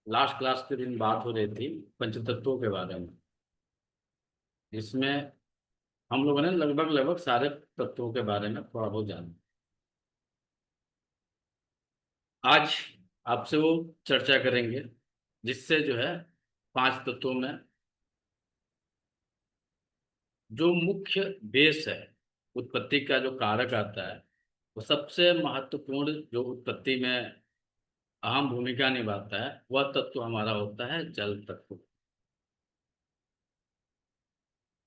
Last class के दिन बात हो रही थी पंचतत्वों के बारे में। इसमें हम लोगों ने लगभग लगभग सारे तत्वों के बारे में थोड़ा बहुत जाना। आज आपसे वो चर्चा करेंगे जिससे जो है पांच तत्वों में जो मुख्य बेस है, उत्पत्ति का जो कारक आता है, वो सबसे महत्वपूर्ण जो उत्पत्ति में अहम भूमिका निभाता है वह तत्व हमारा होता है जल तत्व।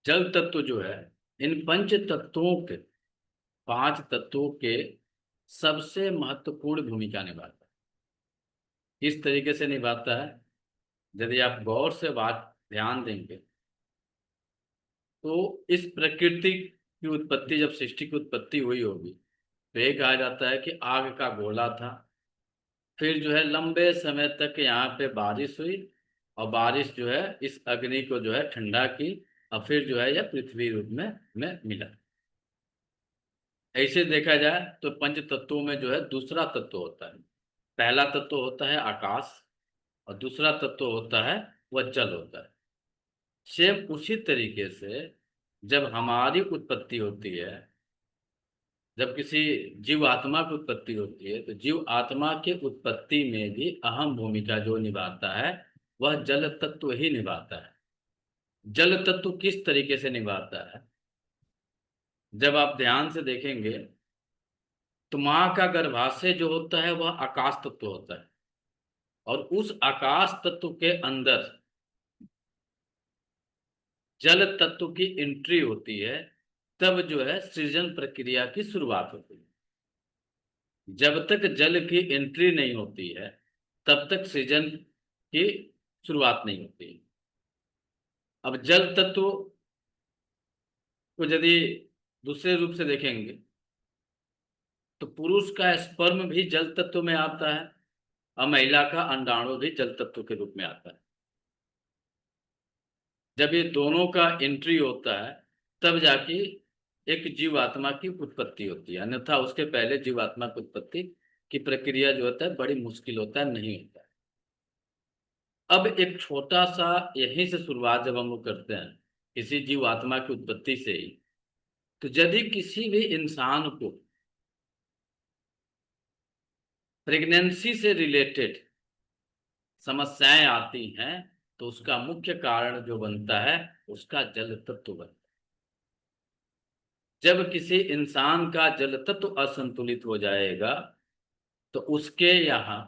जल तत्व जो है इन पंच तत्वों के, पांच तत्वों के सबसे महत्वपूर्ण भूमिका निभाता है। इस तरीके से निभाता है, यदि आप गौर से बात ध्यान देंगे तो इस प्रकृति की उत्पत्ति, जब सृष्टि की उत्पत्ति हुई होगी तो ये कहा जाता है कि आग का गोला था। फिर जो है लंबे समय तक यहाँ पे बारिश हुई और बारिश जो है इस अग्नि को जो है ठंडा की और फिर जो है यह पृथ्वी रूप में मिला। ऐसे देखा जाए तो पंच तत्वों में जो है दूसरा तत्व होता है। पहला तत्व होता है आकाश और दूसरा तत्व होता है वह जल होता है। सेम उसी तरीके से जब हमारी उत्पत्ति होती है, जब किसी जीव आत्मा की उत्पत्ति होती है तो जीव आत्मा की उत्पत्ति में भी अहम भूमिका जो निभाता है वह जल तत्व ही निभाता है। जल तत्व किस तरीके से निभाता है, जब आप ध्यान से देखेंगे तो माँ का गर्भाशय जो होता है वह आकाश तत्व होता है और उस आकाश तत्व के अंदर जल तत्व की एंट्री होती है। तब जो है सृजन प्रक्रिया की शुरुआत होती है। जब तक जल की एंट्री नहीं होती है तब तक सृजन की शुरुआत नहीं होती है। अब जल तत्व को यदि दूसरे रूप से देखेंगे तो पुरुष का स्पर्म भी जल तत्व में आता है और महिला का अंडाणु भी जल तत्व के रूप में आता है। जब ये दोनों का एंट्री होता है तब जाके एक जीवात्मा की उत्पत्ति होती है, अन्यथा उसके पहले जीवात्मा की उत्पत्ति की प्रक्रिया जो होता है बड़ी मुश्किल होता है, नहीं होता है। अब एक छोटा सा यहीं से शुरुआत जब हम लोग करते हैं किसी जीवात्मा की उत्पत्ति से ही, तो यदि किसी भी इंसान को प्रेगनेंसी से रिलेटेड समस्याएं आती हैं तो उसका मुख्य कारण जो बनता है उसका जल तत्व बनता है। जब किसी इंसान का जल तत्व असंतुलित हो जाएगा तो उसके यहाँ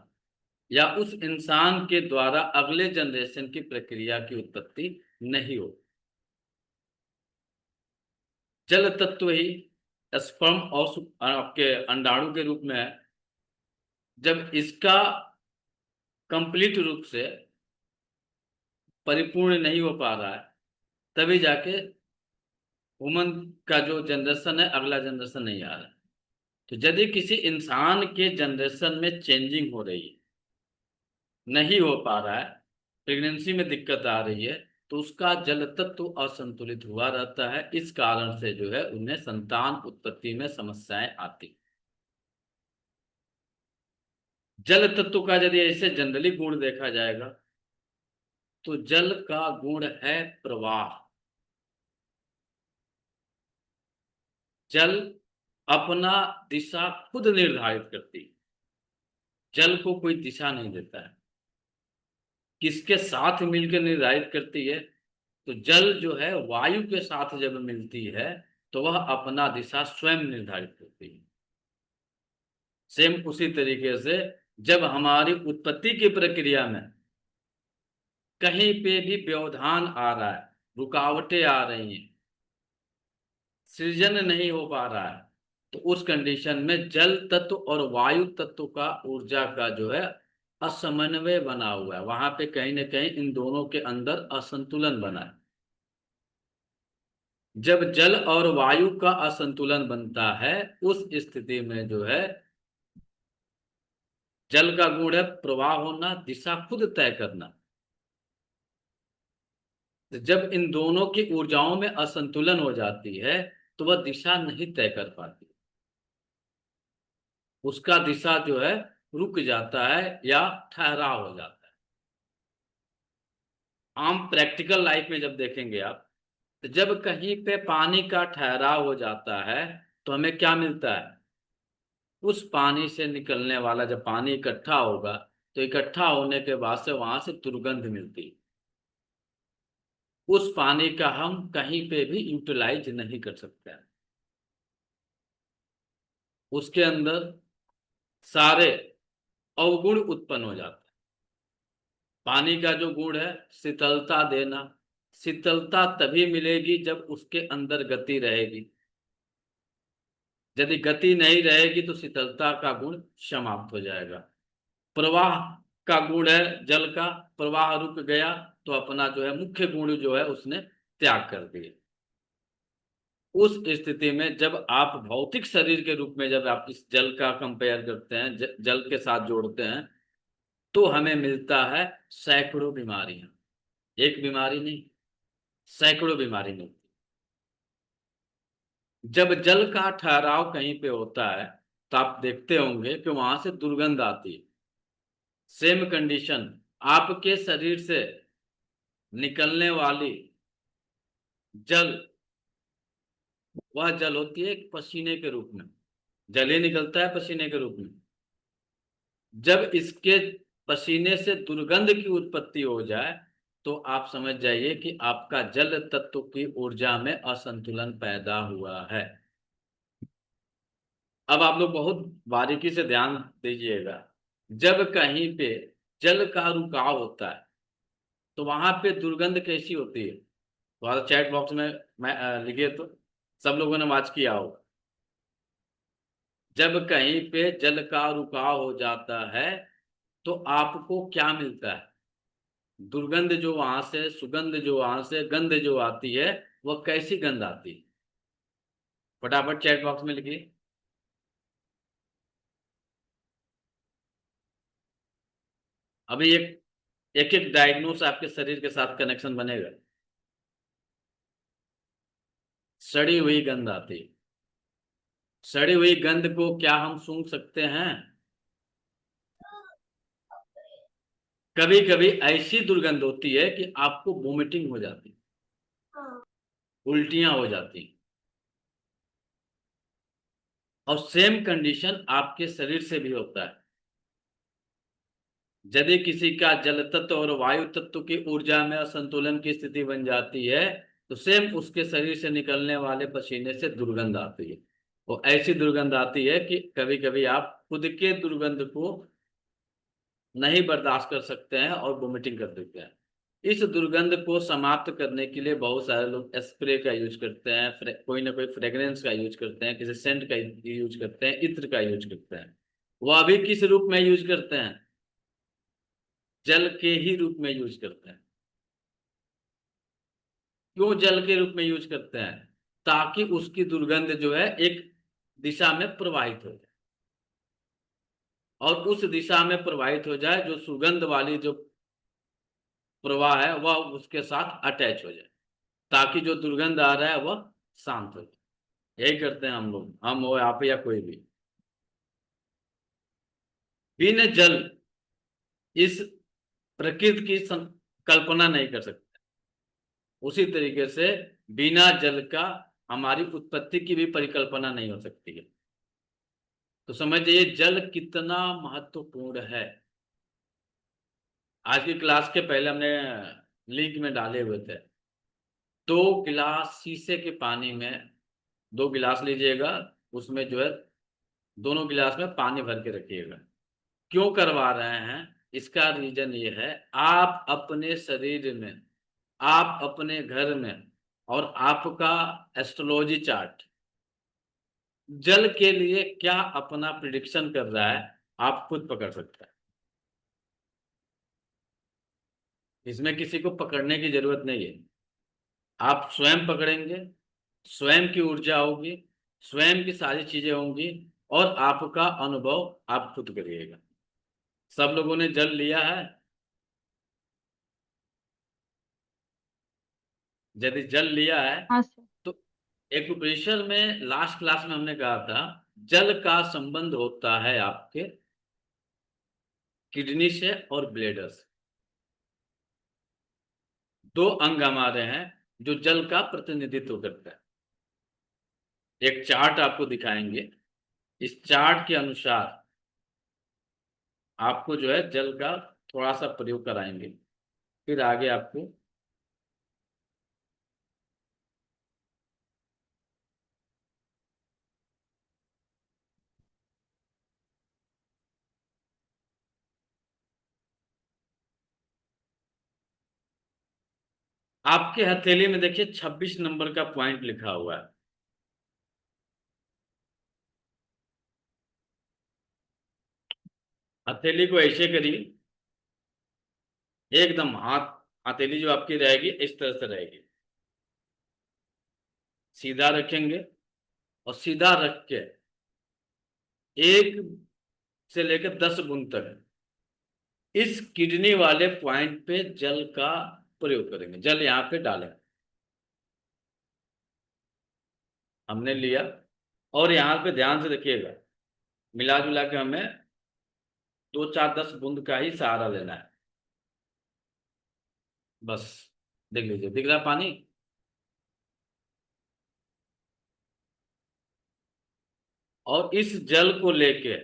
या उस इंसान के द्वारा अगले जनरेशन की प्रक्रिया की उत्पत्ति नहीं हो। जल तत्व ही स्पर्म और आपके अंडाणु के रूप में है। जब इसका कंप्लीट रूप से परिपूर्ण नहीं हो पा रहा है तभी जाके ह्यूमन का जो जनरेशन है, अगला जनरेशन नहीं आ रहा है। तो यदि किसी इंसान के जनरेशन में चेंजिंग हो रही है, नहीं हो पा रहा है, प्रेगनेंसी में दिक्कत आ रही है, तो उसका जल तत्व असंतुलित हुआ रहता है। इस कारण से जो है उन्हें संतान उत्पत्ति में समस्याएं आती। जल तत्व का यदि ऐसे जनरली गुण देखा जाएगा तो जल का गुण है प्रवाह। जल अपना दिशा खुद निर्धारित करती है। जल को कोई दिशा नहीं देता है। किसके साथ मिलकर निर्धारित करती है, तो जल जो है वायु के साथ जब मिलती है तो वह अपना दिशा स्वयं निर्धारित करती है। सेम उसी तरीके से जब हमारी उत्पत्ति की प्रक्रिया में कहीं पे भी व्यवधान आ रहा है, रुकावटें आ रही हैं, सृजन नहीं हो पा रहा है, तो उस कंडीशन में जल तत्व और वायु तत्व का ऊर्जा का जो है असमन्वय बना हुआ है। वहां पे कहीं ना कहीं इन दोनों के अंदर असंतुलन बना है। जब जल और वायु का असंतुलन बनता है उस स्थिति में जो है जल का गुण है प्रवाह होना, दिशा खुद तय करना। तो जब इन दोनों की ऊर्जाओं में असंतुलन हो जाती है तो वह दिशा नहीं तय कर पाती, उसका दिशा जो है रुक जाता है या ठहराव हो जाता है। आम प्रैक्टिकल लाइफ में जब देखेंगे आप, तो जब कहीं पे पानी का ठहराव हो जाता है तो हमें क्या मिलता है? उस पानी से निकलने वाला, जब पानी इकट्ठा होगा तो इकट्ठा होने के बाद से वहां से दुर्गंध मिलती है। उस पानी का हम कहीं पे भी यूटिलाइज नहीं कर सकते हैं। उसके अंदर सारे अवगुण उत्पन्न हो जाते हैं। पानी का जो गुण है शीतलता देना, शीतलता तभी मिलेगी जब उसके अंदर गति रहेगी। यदि गति नहीं रहेगी तो शीतलता का गुण समाप्त हो जाएगा। प्रवाह का गुण है जल का, प्रवाह रुक गया तो अपना जो है मुख्य गुण जो है उसने त्याग कर दिए। उस स्थिति में जब आप भौतिक शरीर के रूप में जब आप इस जल का कंपेयर करते हैं, जल के साथ जोड़ते हैं, तो हमें मिलता है सैकड़ों बीमारियां। एक बीमारी नहीं, सैकड़ों बीमारी मिलती। जब जल का ठहराव कहीं पे होता है तो आप देखते होंगे कि वहां से दुर्गंध आती है। सेम कंडीशन, आपके शरीर से निकलने वाली जल, वह जल होती है एक पसीने के रूप में। जल ही निकलता है पसीने के रूप में। जब इसके पसीने से दुर्गंध की उत्पत्ति हो जाए तो आप समझ जाइए कि आपका जल तत्व की ऊर्जा में असंतुलन पैदा हुआ है। अब आप लोग बहुत बारीकी से ध्यान दीजिएगा। जब कहीं पे जल का रुकाव होता है तो वहां पे दुर्गंध कैसी होती है? तो चैट बॉक्स में मैं लिखिए तो सब लोगों ने वाच किया होगा। जब कहीं पे जल का रुकाव हो जाता है तो आपको क्या मिलता है? दुर्गंध जो वहां से, सुगंध जो वहां से, गंध जो आती है, वह कैसी गंध आती है? फटाफट चैट बॉक्स में लिखिए। अभी एक एक डायग्नोस आपके शरीर के साथ कनेक्शन बनेगा। सड़ी हुई गंध आती है। सड़ी हुई गंध को क्या हम सूंघ सकते हैं? कभी कभी ऐसी दुर्गंध होती है कि आपको वोमिटिंग हो जाती है, उल्टियां हो जाती हैं। और सेम कंडीशन आपके शरीर से भी होता है। यदि किसी का जल तत्व और वायु तत्व की ऊर्जा में असंतुलन की स्थिति बन जाती है तो सेम उसके शरीर से निकलने वाले पसीने से दुर्गंध आती है। वो ऐसी दुर्गंध आती है कि कभी कभी आप खुद के दुर्गंध को नहीं बर्दाश्त कर सकते हैं और वोमिटिंग कर देते हैं। इस दुर्गंध को समाप्त करने के लिए बहुत सारे लोग स्प्रे का यूज करते हैं, कोई ना कोई फ्रेग्रेंस का यूज करते हैं, किसी सेंट का यूज करते हैं, इत्र का यूज करते हैं। वह भी किस रूप में यूज करते हैं? जल के ही रूप में यूज करते हैं। क्यों जल के रूप में यूज करते हैं? ताकि उसकी दुर्गंध जो है एक दिशा में प्रवाहित हो जाए, और उस दिशा में प्रवाहित हो जाए जो सुगंध वाली जो प्रवाह है वह उसके साथ अटैच हो जाए, ताकि जो दुर्गंध आ रहा है वह शांत हो जाए। यही करते हैं हम लोग, हम हो आप या कोई भी। बिन जल इस प्रकृति की कल्पना नहीं कर सकते। उसी तरीके से बिना जल का हमारी उत्पत्ति की भी परिकल्पना नहीं हो सकती है। तो समझिए जल कितना महत्वपूर्ण है। आज की क्लास के पहले हमने लिंक में डाले हुए थे। 2 गिलास शीशे के पानी में, 2 गिलास लीजिएगा, उसमें जो है दोनों गिलास में पानी भर के रखिएगा। क्यों करवा रहे हैं? इसका रीजन ये है, आप अपने शरीर में, आप अपने घर में, और आपका एस्ट्रोलॉजी चार्ट जल के लिए क्या अपना प्रिडिक्शन कर रहा है, आप खुद पकड़ सकते हैं। इसमें किसी को पकड़ने की जरूरत नहीं है। आप स्वयं पकड़ेंगे, स्वयं की ऊर्जा होगी, स्वयं की सारी चीजें होंगी, और आपका अनुभव आप खुद करिएगा। सब लोगों ने जल लिया है? यदि जल लिया है हाँ सर। तो एक्यूप्रेशर में लास्ट क्लास में हमने कहा था जल का संबंध होता है आपके किडनी से और ब्लेडर से। दो अंग हमारे हैं जो जल का प्रतिनिधित्व करता है। एक चार्ट आपको दिखाएंगे, इस चार्ट के अनुसार आपको जो है जल का थोड़ा सा प्रयोग कराएंगे, फिर आगे आपको। आपके हथेली में देखिए 26 नंबर का पॉइंट लिखा हुआ है। हथेली को ऐसे करिए, एकदम हाथ, हथेली जो आपकी रहेगी इस तरह से रहेगी, सीधा रखेंगे और सीधा रख के एक से लेकर 10 बूंद तक इस किडनी वाले पॉइंट पे जल का प्रयोग करेंगे। जल यहाँ पे डालें, हमने लिया, और यहाँ पे ध्यान से देखिएगा, मिला जुला के हमें 2 4 10 बूंद का ही सहारा लेना है। बस देख लीजिए, दिख रहा है पानी। और इस जल को लेके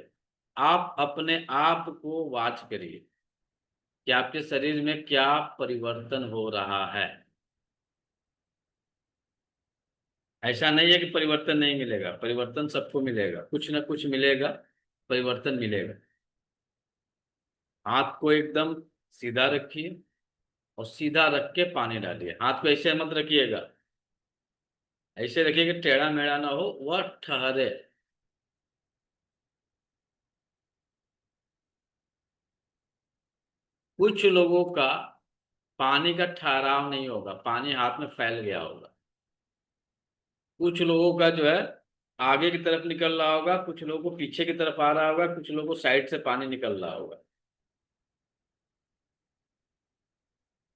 आप अपने आप को वाच करिए कि आपके शरीर में क्या परिवर्तन हो रहा है। ऐसा नहीं है कि परिवर्तन नहीं मिलेगा, परिवर्तन सबको मिलेगा, कुछ ना कुछ मिलेगा, परिवर्तन मिलेगा। हाथ को एकदम सीधा रखिए और सीधा रख के पानी डालिए। हाथ को ऐसे मत रखिएगा, ऐसे रखिए कि टेढ़ा मेढ़ा ना हो, वह ठहरे। कुछ लोगों का पानी का ठहराव नहीं होगा, पानी हाथ में फैल गया होगा। कुछ लोगों का जो है आगे की तरफ निकल रहा होगा, कुछ लोगों को पीछे की तरफ आ रहा होगा, कुछ लोगों को साइड से पानी निकल रहा होगा,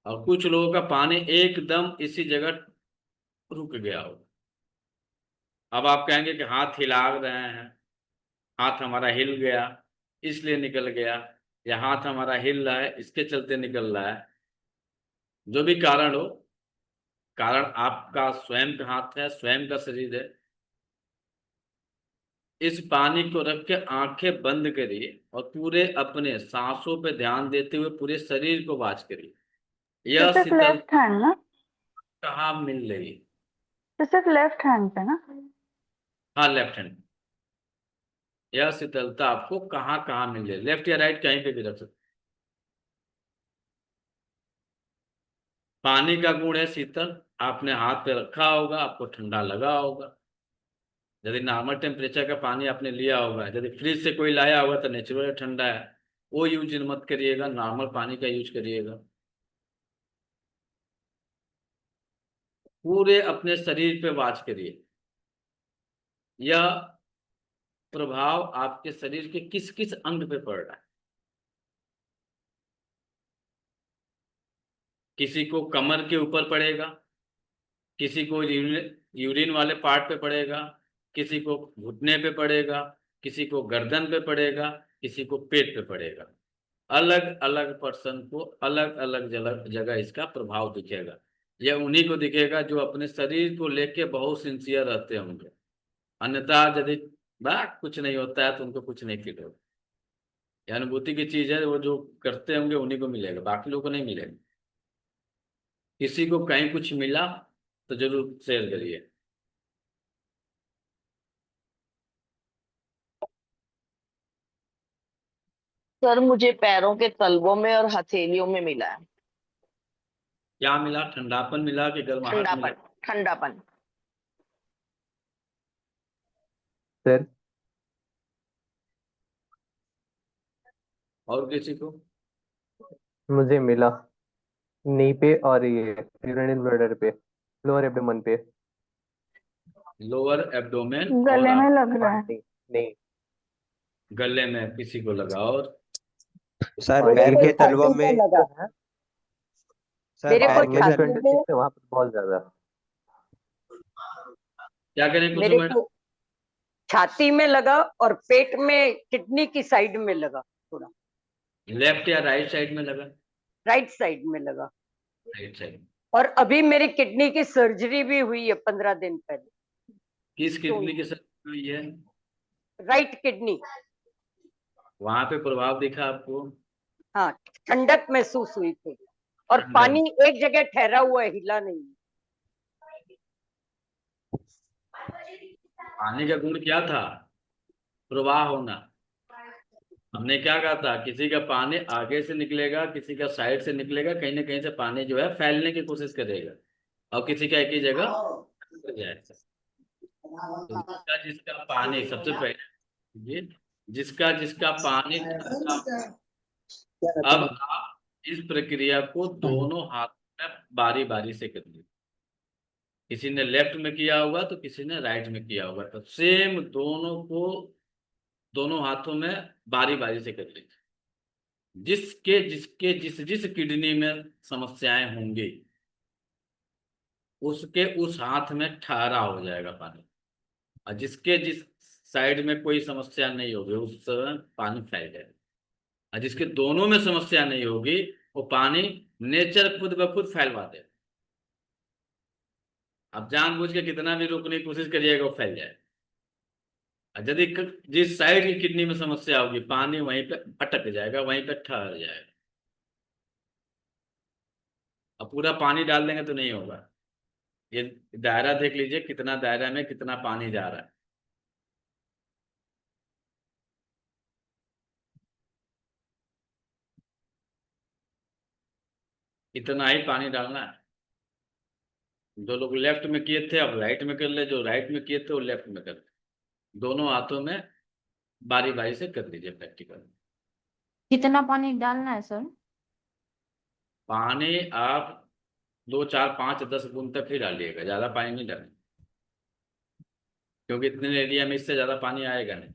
और कुछ लोगों का पानी एकदम इसी जगह रुक गया होगा। अब आप कहेंगे कि हाथ हिला रहे हैं, हाथ हमारा हिल गया इसलिए निकल गया, या हाथ हमारा हिल रहा है इसके चलते निकल रहा है। जो भी कारण हो, कारण आपका स्वयं का हाथ है, स्वयं का शरीर है। इस पानी को रख के आंखें बंद करिए और पूरे अपने सांसों पे ध्यान देते हुए पूरे शरीर को वाच करिए। तो यह सिर्फ शीतल लेफ्ट हैंड ना? कहाँ मिल रही? तो सिर्फ लेफ्ट हैंड पे ना? हाँ, लेफ्ट हैंड। यह शीतलता आपको कहाँ कहाँ मिल रही, लेफ्ट या राइट कहीं पे भी रख सकते। पानी का गुण है शीतल, आपने हाथ पे रखा होगा, आपको ठंडा लगा होगा। यदि नॉर्मल टेम्परेचर का पानी आपने लिया होगा, यदि फ्रिज से कोई लाया होगा तो नेचुरल ठंडा है, वो यूज मत करिएगा, नॉर्मल पानी का यूज करिएगा। पूरे अपने शरीर पे वाच करिए, यह प्रभाव आपके शरीर के किस किस अंग पे पड़ रहा है। किसी को कमर के ऊपर पड़ेगा, किसी को यूरिन वाले पार्ट पे पड़ेगा, किसी को घुटने पे पड़ेगा, किसी को गर्दन पे पड़ेगा, किसी को पेट पे पड़ेगा। अलग अलग पर्सन को अलग अलग जगह जगह इसका प्रभाव दिखेगा। यह उन्हीं को दिखेगा जो अपने शरीर को लेके बहुत सिंसियर रहते होंगे। अन्यथा यदि बा कुछ नहीं होता है तो उनको कुछ नहीं फील होगा। यह अनुभूति की चीज है, वो जो करते होंगे उन्हीं को मिलेगा, बाकी लोगों को नहीं मिलेगा। किसी को कहीं कुछ मिला तो जरूर शेयर करिए। सर मुझे पैरों के तलवों में और हथेलियों में मिला है। क्या मिला? ठंडापन मिला कि गर्माहट मिला? ठंडापन। ठंडापन। सर और किसी को? मुझे मिला नी पे और ये यूरिनरी ब्लडर पे, लोअर एब्डोमेन पे। लोअर एब्डोमेन और गले में लग रहा है। नहीं नहीं गले में किसी को लगा, और सर और पैर ये के जो तलवों छाती में में। लगा। सर मेरे को पैर के मेरी तल छाती में 26 है, वहां पर बहुत ज्यादा। क्या करें कुछ मेरे मैडम? को छाती में लगा और पेट में किडनी की साइड में लगा, थोड़ा लेफ्ट या राइट साइड में लगा? राइट साइड में लगा। Right side. और अभी मेरी किडनी की सर्जरी भी हुई है 15 दिन पहले। किस किडनी की सर्जरी हुई है? Right kidney. वहां पे प्रभाव दिखा आपको? हाँ, ठंडक महसूस हुई थी और ठंडक। पानी एक जगह ठहरा हुआ है, हिला नहीं। पानी का गुण क्या था? प्रवाह होना। हमने क्या कहा था, किसी का पानी आगे से निकलेगा, किसी का साइड से निकलेगा, कहीं ना कहीं से पानी जो है फैलने की कोशिश करेगा, और किसी का एक ही जगह रुक जाएगा। तो जिसका जिसका पानी, सबसे पहले ये, जिसका जिसका पानी ठहरा, अब आप इस प्रक्रिया को दोनों हाथ में बारी बारी से करिए। किसी ने लेफ्ट में किया होगा तो किसी ने राइट में किया होगा, तो सेम दोनों को दोनों हाथों में बारी बारी से कर लीजिए। जिसके जिसके जिस जिस किडनी में समस्याएं होंगी उसके उस हाथ में ठहरा हो जाएगा पानी, और जिसके जिस साइड में कोई समस्या नहीं होगी उस समय पानी फैल जाएगा, और जिसके दोनों में समस्या नहीं होगी वो पानी नेचर खुद ब खुद फैलवा देगा। अब जानबूझ के कितना भी रोकने की कोशिश करिएगा वो फैल जाएगा। और यदि जिस साइड की किडनी में समस्या होगी पानी वहीं पे अटक जाएगा, वहीं पे ठहर जाएगा। अब पूरा पानी डाल देंगे तो नहीं होगा। ये दायरा देख लीजिए, कितना दायरा में कितना पानी जा रहा है। इतना ही पानी डालना है। जो लोग लेफ्ट में किए थे अब राइट में कर ले, जो राइट में किए थे वो लेफ्ट में कर ले। दोनों हाथों में बारी बारी से कर लीजिए प्रैक्टिकल। कितना पानी डालना है सर? पानी आप 2 4 5 10 बूंद तक ही डालिएगा, ज्यादा पानी नहीं डालें, क्योंकि इतने एरिया में इससे ज्यादा पानी आएगा नहीं।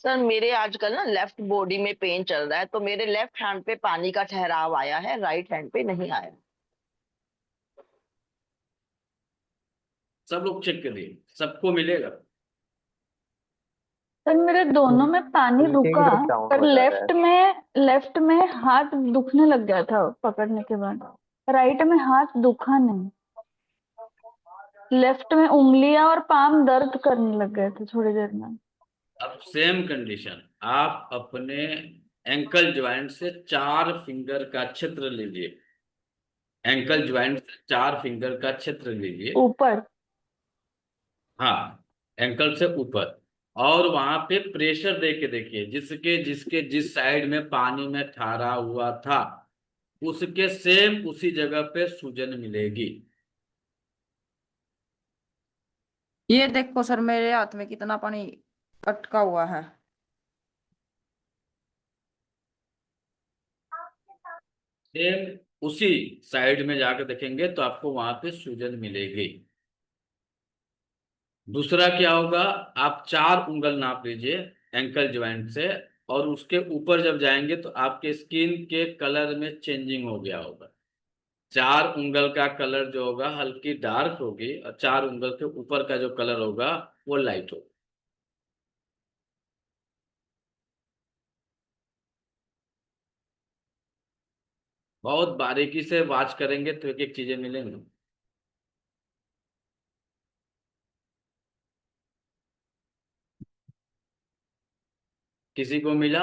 सर मेरे आजकल ना लेफ्ट बॉडी में पेन चल रहा है, तो मेरे लेफ्ट हैंड पे पानी का ठहराव आया है, राइट हैंड पे नहीं आया। सब लोग चेक करिए, सबको मिलेगा। सर मेरे दोनों में पानी ब्रीथिंग रुका, रेट डाउन पर हो जा रहा है। लेफ्ट में हाथ दुखने लग गया था पकड़ने के बाद। राइट में हाथ दुखा नहीं। लेफ्ट में उंगलियां और पाम दर्द करने लग गए थे थोड़ी देर में। अब सेम कंडीशन, आप अपने एंकल ज्वाइंट से 4 फिंगर का क्षेत्र लीजिए। एंकल ज्वाइंट से 4 फिंगर का क्षेत्र लीजिए। ऊपर। हाँ, एंकल से ऊपर। और वहां पे प्रेशर दे के देखिए, जिसके जिसके जिस साइड में पानी में ठहरा हुआ था उसके सेम उसी जगह पे सूजन मिलेगी। ये देखो सर, मेरे हाथ में कितना पानी अटका हुआ है। सेम उसी साइड में जाकर देखेंगे तो आपको वहां पे सूजन मिलेगी। दूसरा क्या होगा, आप 4 उंगल नाप लीजिए एंकल ज्वाइंट से, और उसके ऊपर जब जाएंगे तो आपके स्किन के कलर में चेंजिंग हो गया होगा। 4 उंगल का कलर जो होगा हल्की डार्क होगी, और 4 उंगल के ऊपर का जो कलर होगा वो लाइट होगा। बहुत बारीकी से वॉच करेंगे तो एक एक चीजें मिलेंगी। किसी को मिला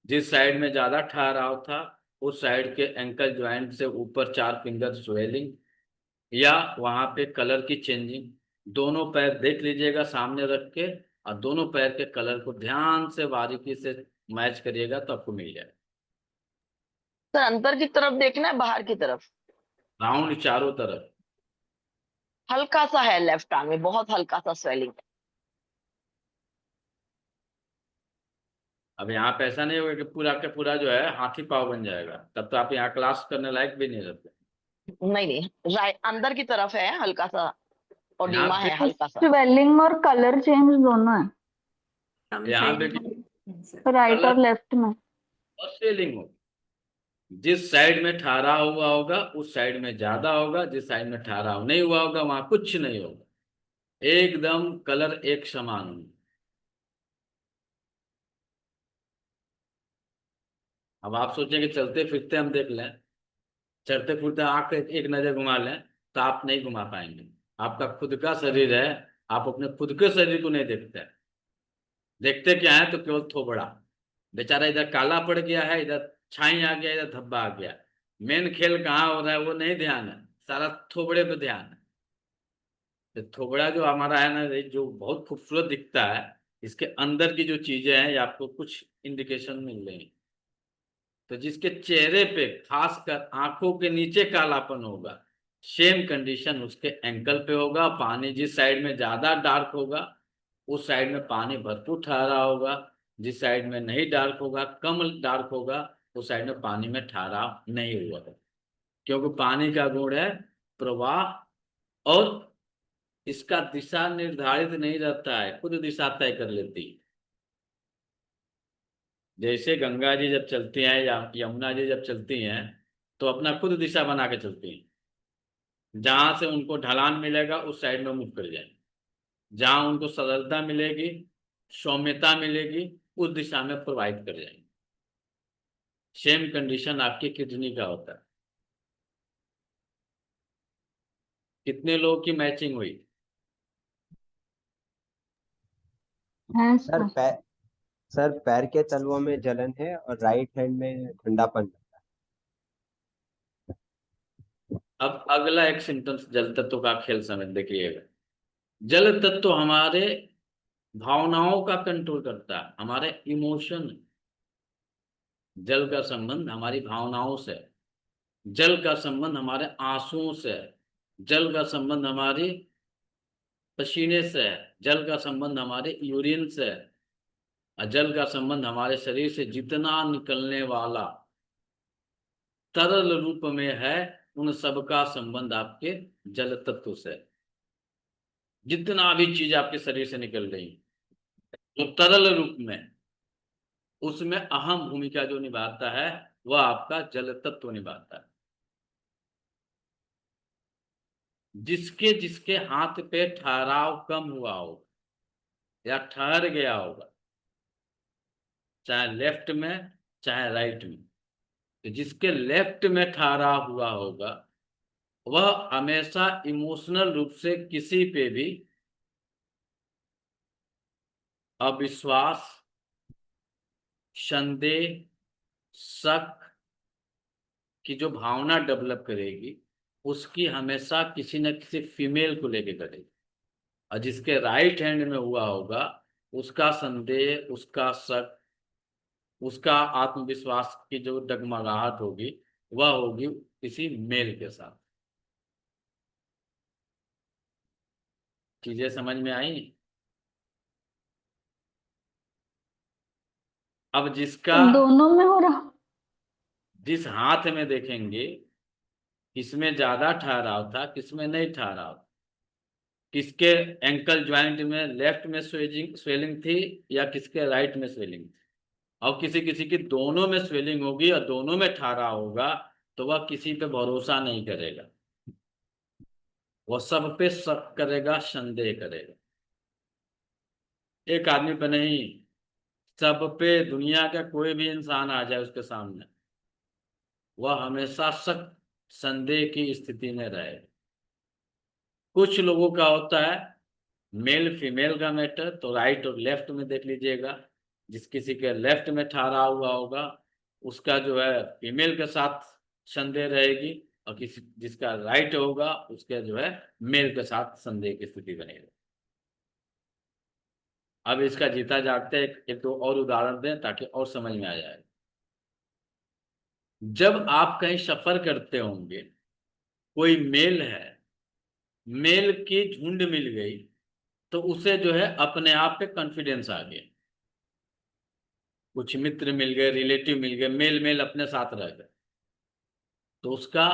जिस साइड में ज्यादा ठहराव था उस साइड के एंकल ज्वाइंट से ऊपर 4 फिंगर स्वेलिंग, या वहां पे कलर की चेंजिंग। दोनों पैर देख लीजिएगा सामने रख के, और दोनों पैर के कलर को ध्यान से बारीकी से मैच करिएगा तो आपको मिल जाए। सर अंदर की तरफ देखना है, बाहर की तरफ? राउंड चारों तरफ। हल्का सा है लेफ्ट आर्म में, बहुत हल्का सा स्वेलिंग। अब यहाँ पे ऐसा नहीं होगा कि पूरा का पूरा जो है हाथी पाव बन जाएगा, तब तो आप यहाँ क्लास करने लायक भी नहीं रहते। नहीं नहीं, राइट अंदर की तरफ है हल्का सा, और यहाँ नीमा पे है हल्का सा। स्वेलिंग और कलर चेंज दोनों यहाँ पे है, राइट कलर और लेफ्ट में। और स्वेलिंग हो, जिस साइड में ठहरा हुआ होगा उस साइड में ज्यादा होगा, जिस साइड में ठहराव नहीं हुआ होगा वहां कुछ नहीं होगा। एकदम कलर एक समान होंगे। अब आप सोचें कि चलते फिरते हम देख लें, चलते फिरते आंख एक नजर घुमा लें, तो आप नहीं घुमा पाएंगे। आपका खुद का शरीर है, आप अपने खुद के शरीर को नहीं देखते। देखते क्या है, तो केवल थोबड़ा। बेचारा इधर काला पड़ गया है, इधर छाई आ गया, इधर धब्बा आ गया। मेन खेल कहाँ हो रहा है वो नहीं ध्यान है, सारा थोबड़े पे ध्यान है। तो थोबड़ा जो हमारा है ना, ये जो बहुत खूबसूरत दिखता है, इसके अंदर की जो चीजें हैं ये आपको कुछ इंडिकेशन मिल रही हैं। तो जिसके चेहरे पे खासकर आंखों के नीचे कालापन होगा, सेम कंडीशन उसके एंकल पे होगा। पानी जिस साइड में ज्यादा डार्क होगा उस साइड में पानी भरपूर ठहरा होगा, जिस साइड में नहीं डार्क होगा, कम डार्क होगा, उस साइड में पानी में ठहराव नहीं हुआ है। क्योंकि पानी का गुण है प्रवाह, और इसका दिशा निर्धारित नहीं रहता है, खुद दिशा तय कर लेती है। जैसे गंगा जी जब चलती हैं या यमुना जी जब चलती हैं, तो अपना खुद दिशा बना के चलती हैं। जहां से उनको ढलान मिलेगा उस साइड में मुख कर जाएंगे, जहां उनको सरलता मिलेगी, सौम्यता मिलेगी, उस दिशा में प्रवाहित कर जाएंगे। सेम कंडीशन आपकी किडनी का होता है। कितने लोगों की मैचिंग हुई? है सर सर। पैर सर पैर के तलवों में जलन है और राइट हैंड में ठंडापन। अब अगला एक सिम्टम्स जल तत्व का खेल समझ देखिएगा। जल तत्व हमारे भावनाओं का कंट्रोल करता है, हमारे इमोशन। जल का संबंध हमारी भावनाओं से है। जल का संबंध हमारे आंसुओं से है। जल का संबंध हमारी पसीने से है। जल का संबंध हमारे यूरिन से है। और जल का संबंध हमारे शरीर से जितना निकलने वाला तरल रूप में है, उन सबका संबंध आपके जल तत्व से है। जितना भी चीज आपके शरीर से निकल रही है जो तरल रूप में है, उसमें अहम भूमिका जो निभाता है वह आपका जल तत्व निभाता है। जिसके जिसके हाथ पे ठहराव कम हुआ होगा या ठहर गया होगा, चाहे लेफ्ट में चाहे राइट में, तो जिसके लेफ्ट में ठहराव हुआ होगा वह हमेशा इमोशनल रूप से किसी पे भी अविश्वास, संदेह, शक की जो भावना डेवलप करेगी, उसकी हमेशा किसी न किसी फीमेल को लेके करेगी। और जिसके राइट हैंड में हुआ होगा, उसका संदेह, उसका शक, उसका आत्मविश्वास की जो डगमगाहट होगी वह होगी किसी मेल के साथ। चीजें समझ में आई? अब जिसका दोनों में हो रहा। जिस हाथ में देखेंगे किसमें ज्यादा ठहराव था, किसमें नहीं ठहराव, किसके एंकल ज्वाइंट में लेफ्ट में स्वेलिंग स्वेलिंग थी या किसके राइट में स्वेलिंग थी। और किसी किसी की दोनों में स्वेलिंग होगी और दोनों में ठहराव होगा, तो वह किसी पे भरोसा नहीं करेगा, वह सब पे शक करेगा, संदेह करेगा। एक आदमी पे नहीं, सब पे। दुनिया का कोई भी इंसान आ जाए उसके सामने, वह हमेशा शक संदेह की स्थिति में रहे। कुछ लोगों का होता है मेल फीमेल का मैटर, तो राइट और लेफ्ट में देख लीजिएगा। जिस किसी के लेफ्ट में ठहरा हुआ होगा उसका जो है फीमेल के साथ संदेह रहेगी, और किसी जिसका राइट होगा उसके जो है मेल के साथ संदेह की स्थिति बनेगी। अब इसका जीता जागते एक दो और उदाहरण दें ताकि और समझ में आ जाए। जब आप कहीं सफर करते होंगे, कोई मेल है, मेल की झुंड मिल गई, तो उसे जो है अपने आप पे कॉन्फिडेंस आ गया। कुछ मित्र मिल गए, रिलेटिव मिल गए, मेल मेल अपने साथ रह गए, तो उसका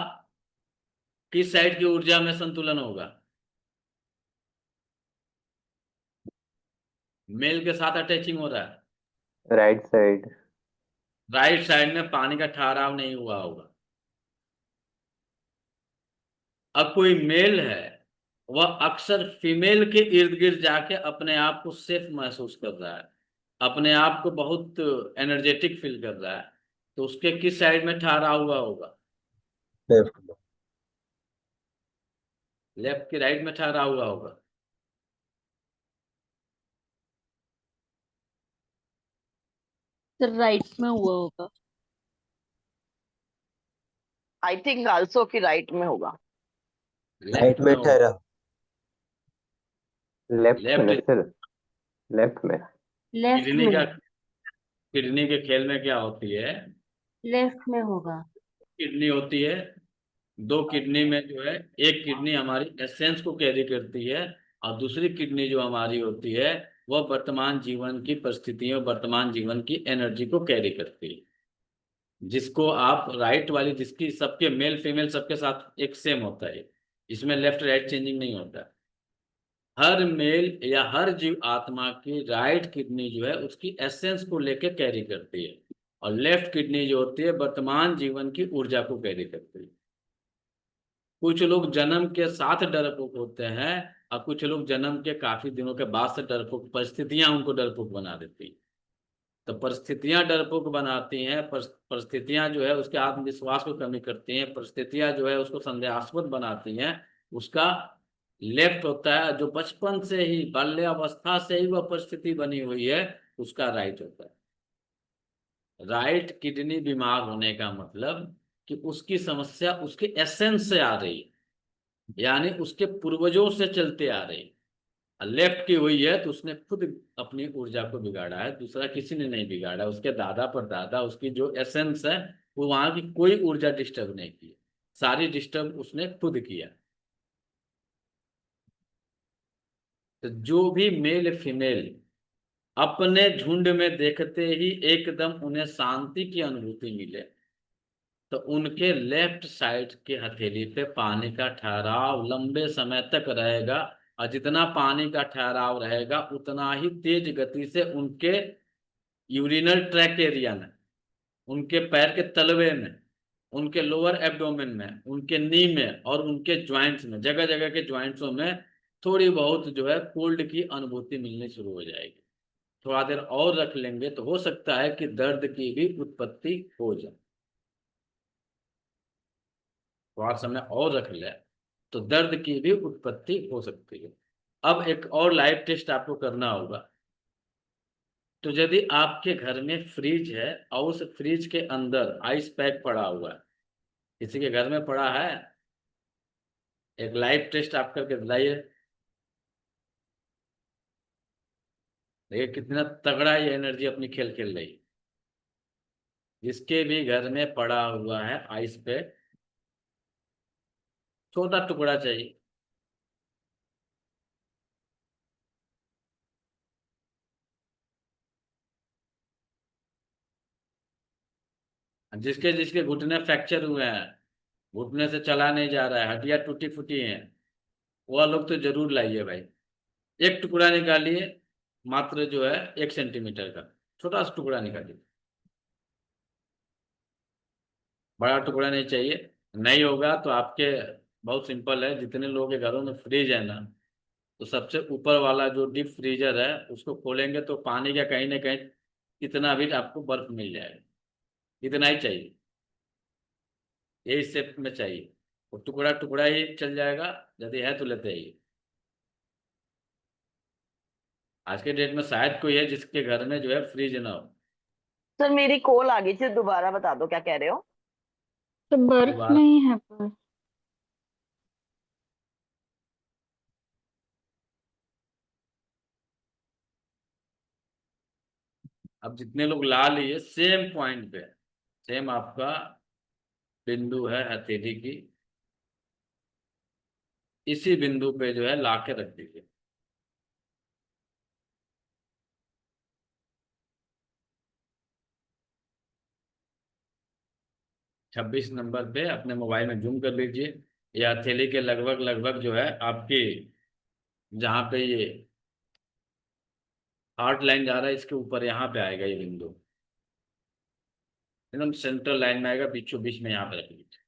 किस साइड की ऊर्जा में संतुलन होगा? मेल के साथ अटैचिंग हो रहा है, राइट साइड। राइट साइड में पानी का ठहराव नहीं हुआ होगा। अब कोई मेल है, वह अक्सर फीमेल के इर्द गिर्द जाके अपने आप को सेफ महसूस कर रहा है, अपने आप को बहुत एनर्जेटिक फील कर रहा है, तो उसके किस साइड में ठहरा हुआ होगा? लेफ्ट में। लेफ्ट की राइट में ठहरा हुआ होगा? सर राइट में हुआ होगा। आई थिंक आल्सो कि राइट में होगा। राइट लेफ्ट में में होगा। ठहरा। लेफ्ट में लेफ्ट। सर, लेफ्ट में। लेफ्ट किडनी में। का, किडनी के खेल में क्या होती है? लेफ्ट में होगा। किडनी होती है, दो किडनी में जो है, एक किडनी हमारी एसेंस को कैरी करती है, और दूसरी किडनी जो हमारी होती है वह वर्तमान जीवन की परिस्थितियों, वर्तमान जीवन की एनर्जी को कैरी करती है। जिसको आप राइट वाली, जिसकी सबके मेल फीमेल सबके साथ एक सेम होता है, इसमें लेफ्ट राइट चेंजिंग नहीं होता। हर मेल या हर जीव आत्मा की राइट किडनी जो है उसकी एसेंस को लेके कैरी करती है, और लेफ्ट किडनी जो होती है वर्तमान जीवन की ऊर्जा को कैरी करती है। कुछ लोग जन्म के साथ डरपोक होते हैं, और कुछ लोग जन्म के काफी दिनों के बाद से डरपोक, परिस्थितियां उनको डरपोक बना देती हैं। तो परिस्थितियां डरपोक बनाती हैं, परिस्थितियां जो है उसके आत्मविश्वास को कमी करती हैं, परिस्थितियां जो है उसको संदेहास्पद बनाती हैं। उसका लेफ्ट होता है, जो बचपन से ही, बाल्यावस्था से ही वह परिस्थिति बनी हुई है, उसका राइट होता है। राइट किडनी बीमार होने का मतलब कि उसकी समस्या उसके एसेंस से आ रही है, यानी उसके पूर्वजों से चलते आ रही है। लेफ्ट की हुई है तो उसने खुद अपनी ऊर्जा को बिगाड़ा है, दूसरा किसी ने नहीं बिगाड़ा। उसके दादा पर दादा, उसकी जो एसेंस है वो, वहां की कोई ऊर्जा डिस्टर्ब नहीं की, सारी डिस्टर्ब उसने खुद किया। तो जो भी मेल फीमेल अपने झुंड में देखते ही एकदम उन्हें शांति की अनुभूति मिले, तो उनके लेफ्ट साइड के हथेली पे पानी का ठहराव लंबे समय तक रहेगा, और जितना पानी का ठहराव रहेगा उतना ही तेज गति से उनके यूरिनल ट्रैक एरिया में, उनके पैर के तलवे में, उनके लोअर एब्डोमेन में, उनके नी में, और उनके ज्वाइंट्स में, जगह जगह के ज्वाइंट्सों में थोड़ी बहुत जो है कोल्ड की अनुभूति मिलनी शुरू हो जाएगी। थोड़ा देर और रख लेंगे तो हो सकता है कि दर्द की भी उत्पत्ति हो जाए। थोड़ा समय और रख ले तो दर्द की भी उत्पत्ति हो सकती है। अब एक और लाइव टेस्ट आपको करना होगा। तो यदि आपके घर में फ्रिज है और उस फ्रिज के अंदर आइस पैक पड़ा हुआ है, किसी के घर में पड़ा है, एक लाइव टेस्ट आप करके बताइए। देखिए कितना तगड़ा ये एनर्जी अपनी खेल खेल रही है। जिसके भी घर में पड़ा हुआ है आइस पैक, छोटा टुकड़ा चाहिए, जिसके जिसके घुटने फ्रैक्चर हुए हैं, घुटने से चला नहीं जा रहा है, हड्डियां टूटी फूटी हैं, वह लोग तो जरूर लाइए भाई। एक टुकड़ा निकालिए, मात्र जो है 1 सेंटीमीटर का छोटा सा टुकड़ा निकालिए, बड़ा टुकड़ा नहीं चाहिए। नहीं होगा तो आपके, बहुत सिंपल है, जितने लोगों के घरों में फ्रिज है ना, तो सबसे ऊपर वाला जो डीप फ्रीजर है उसको खोलेंगे तो पानी का कहीं ना कहीं कितना भी आपको बर्फ मिल जाएगा। इतना ही चाहिए, यही शेप में चाहिए, और टुकड़ा टुकड़ा ही चल जाएगा। यदि है तो लेते ही। आज के डेट में शायद कोई है जिसके घर में जो है फ्रिज ना हो। सर मेरी कॉल आ गई थी, दोबारा बता दो क्या कह रहे हो। तो बर्फ दोबारा, नहीं है पर। अब जितने लोग ला लिए सेम पॉइंट पे, सेम आपका बिंदु है हथेली की, इसी बिंदु पे जो है ला के रख दीजिए। 26 नंबर पे अपने मोबाइल में जूम कर लीजिए। ये हथेली के लगभग लगभग जो है आपकी, जहाँ पे ये हार्ट लाइन जा रहा है इसके ऊपर यहाँ पे आएगा ये बिंदु, एकदम सेंट्रल लाइन में आएगा, बीचों बीच में यहाँ पे रख लीजिए।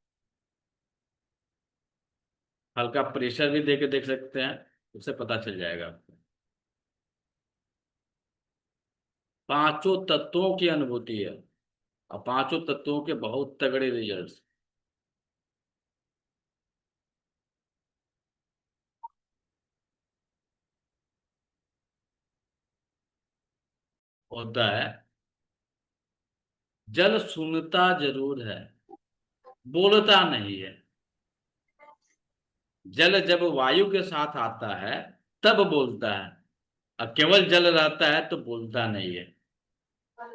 हल्का प्रेशर भी दे के देख सकते हैं, उससे पता चल जाएगा आपको। पांचों तत्वों की अनुभूति है, और पांचों तत्वों के बहुत तगड़े रिजल्ट्स होता है। जल सुनता जरूर है, बोलता नहीं है। जल जब वायु के साथ आता है तब बोलता है, और केवल जल रहता है तो बोलता नहीं है।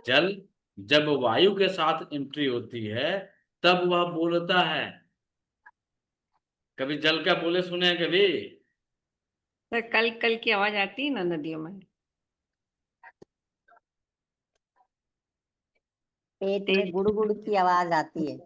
जल जब वायु के साथ एंट्री होती है तब वह बोलता है। कभी जल का बोले सुने हैं कभी? सर कल कल की आवाज आती है ना नदियों में, पेट में तेज। गुड़ गुड़ की आवाज आती है।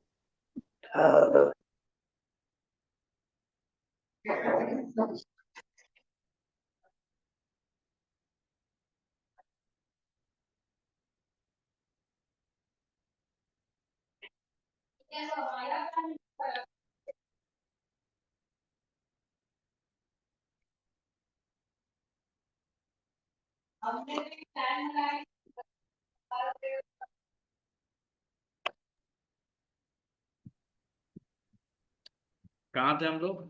कहाँ थे हम लोग?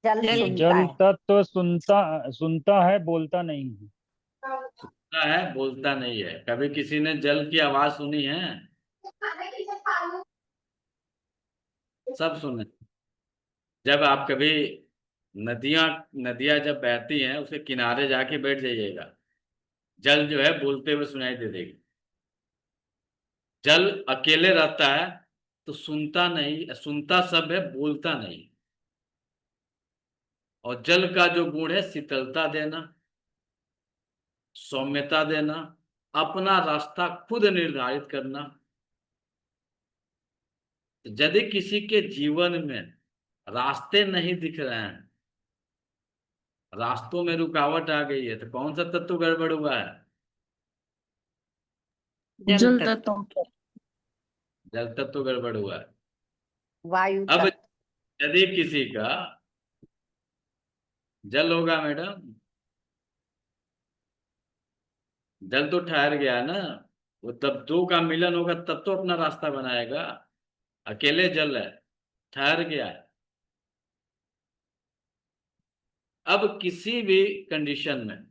जल जल सुनता जल है। तत्व सुनता सुनता है, बोलता नहीं है। सुनता है बोलता नहीं है। कभी किसी ने जल की आवाज सुनी है? सब सुने। जब आप कभी नदियां नदियां जब बहती हैं उसके किनारे जाके बैठ जाइएगा, जल जो है बोलते हुए सुनाई दे देगी। जल अकेले रहता है तो सुनता नहीं, सुनता सब है, बोलता नहीं। और जल का जो गुण है शीतलता देना, सौम्यता देना, अपना रास्ता खुद निर्धारित करना। तो यदि किसी के जीवन में रास्ते नहीं दिख रहे हैं, रास्तों में रुकावट आ गई है, तो कौन सा तत्व गड़बड़ हुआ है? जल जल तत्व। तत्व। जल तत्व गड़बड़ हुआ है। वायु अब तत्व। यदि किसी का जल होगा मैडम, जल तो ठहर गया ना, वो तब दो का मिलन होगा तब तो अपना रास्ता बनाएगा। अकेले जल है, ठहर गया है। अब किसी भी कंडीशन में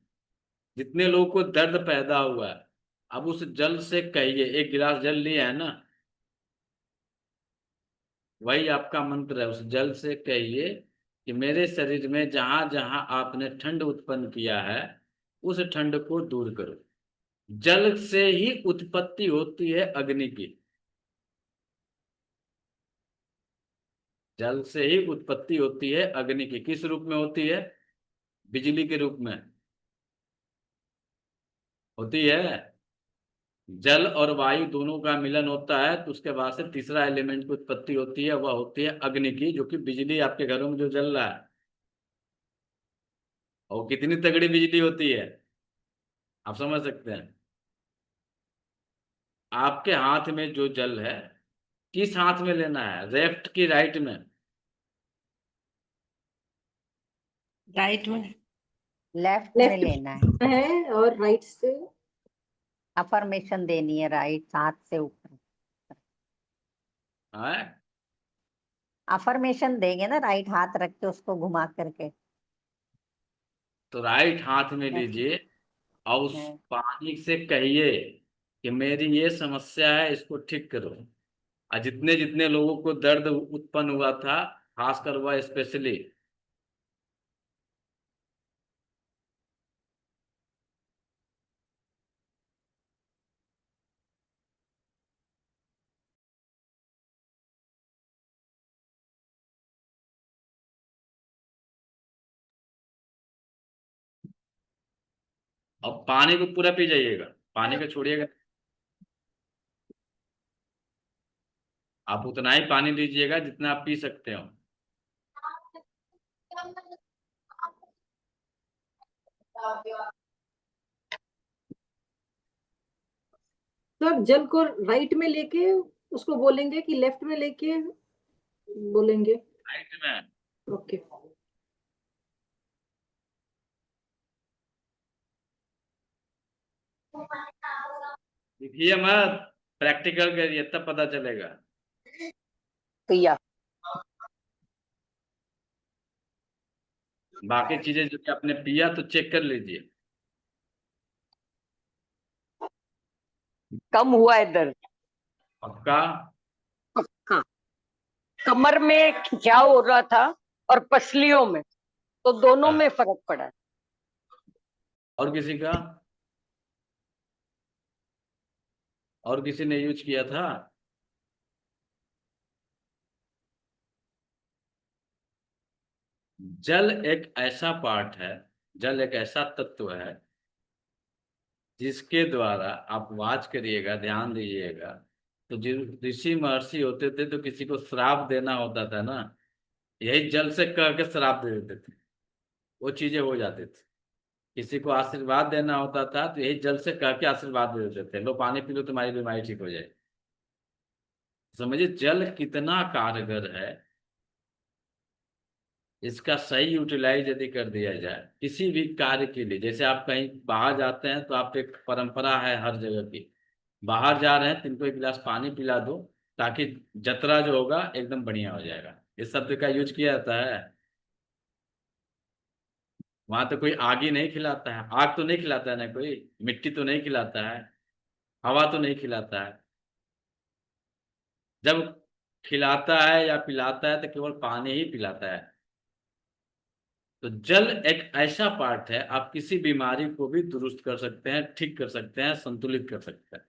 जितने लोगों को दर्द पैदा हुआ है, अब उस जल से कहिए, एक गिलास जल लिया है ना, वही आपका मंत्र है। उस जल से कहिए कि मेरे शरीर में जहां जहां आपने ठंड उत्पन्न किया है उस ठंड को दूर करो। जल से ही उत्पत्ति होती है अग्नि की। जल से ही उत्पत्ति होती है अग्नि की। किस रूप में होती है? बिजली के रूप में होती है। जल और वायु दोनों का मिलन होता है तो उसके बाद से तीसरा एलिमेंट की उत्पत्ति होती है, वह होती है अग्नि की, जो कि बिजली आपके घरों में जो जल रहा है, और कितनी तगड़ी बिजली होती है आप समझ सकते हैं। आपके हाथ में जो जल है, किस हाथ में लेना है, लेफ्ट की राइट में? राइट में। लेफ्ट में लेफ्ट लेना है। है और राइट से अफर्मेशन देनी है राइट हाथ से ऊपर। हाँ, अफर्मेशन देंगे ना राइट हाथ रख के उसको घुमा करके। तो राइट हाथ में लीजिए और उस पानी से कहिए कि मेरी ये समस्या है, इसको ठीक करो। और जितने जितने लोगों को दर्द उत्पन्न हुआ था, खासकर वह स्पेशली, और पानी को पूरा पी जाइएगा, पानी को छोड़िएगा। आप उतना ही पानी लीजिएगा जितना आप पी सकते हो। सर जल को राइट में लेके उसको बोलेंगे कि लेफ्ट में लेके बोलेंगे। राइट में। ओके। लिखिए मत, प्रैक्टिकल करिए तब पता चलेगा। पिया। बाकी चीजें जो कि आपने पिया तो चेक कर लीजिए। कम हुआ है दर्द। पक्का? हाँ, कमर में खिंचाव हो रहा था और पसलियों में, तो दोनों में फर्क पड़ा है। और किसी का? और किसी ने यूज किया था? जल एक ऐसा पार्ट है, जल एक ऐसा तत्व है जिसके द्वारा आप वाच करिएगा, ध्यान दीजिएगा, तो जो ऋषि महर्षि होते थे तो किसी को श्राप देना होता था ना, यही जल से कह के श्राप दे देते थे, वो चीजें हो जाती थी। किसी को आशीर्वाद देना होता था तो यही जल से कह के आशीर्वाद दे देते थे, लो पानी पी लो तुम्हारी बीमारी ठीक हो जाए। समझिए जल कितना कारगर है, इसका सही यूटिलाइज यदि कर दिया जाए किसी भी कार्य के लिए। जैसे आप कहीं बाहर जाते हैं तो आप एक परंपरा है हर जगह की, बाहर जा रहे हैं तो इनको एक गिलास पानी पिला दो ताकि जतरा जो होगा एकदम बढ़िया हो जाएगा। इस शब्द का यूज किया जाता है। वहां तो कोई आग ही नहीं खिलाता है, आग तो नहीं खिलाता है ना कोई, मिट्टी तो नहीं खिलाता है, हवा तो नहीं खिलाता है। जब खिलाता है या पिलाता है तो केवल पानी ही पिलाता है। तो जल एक ऐसा पार्ट है, आप किसी बीमारी को भी दुरुस्त कर सकते हैं, ठीक कर सकते हैं, संतुलित कर सकते हैं।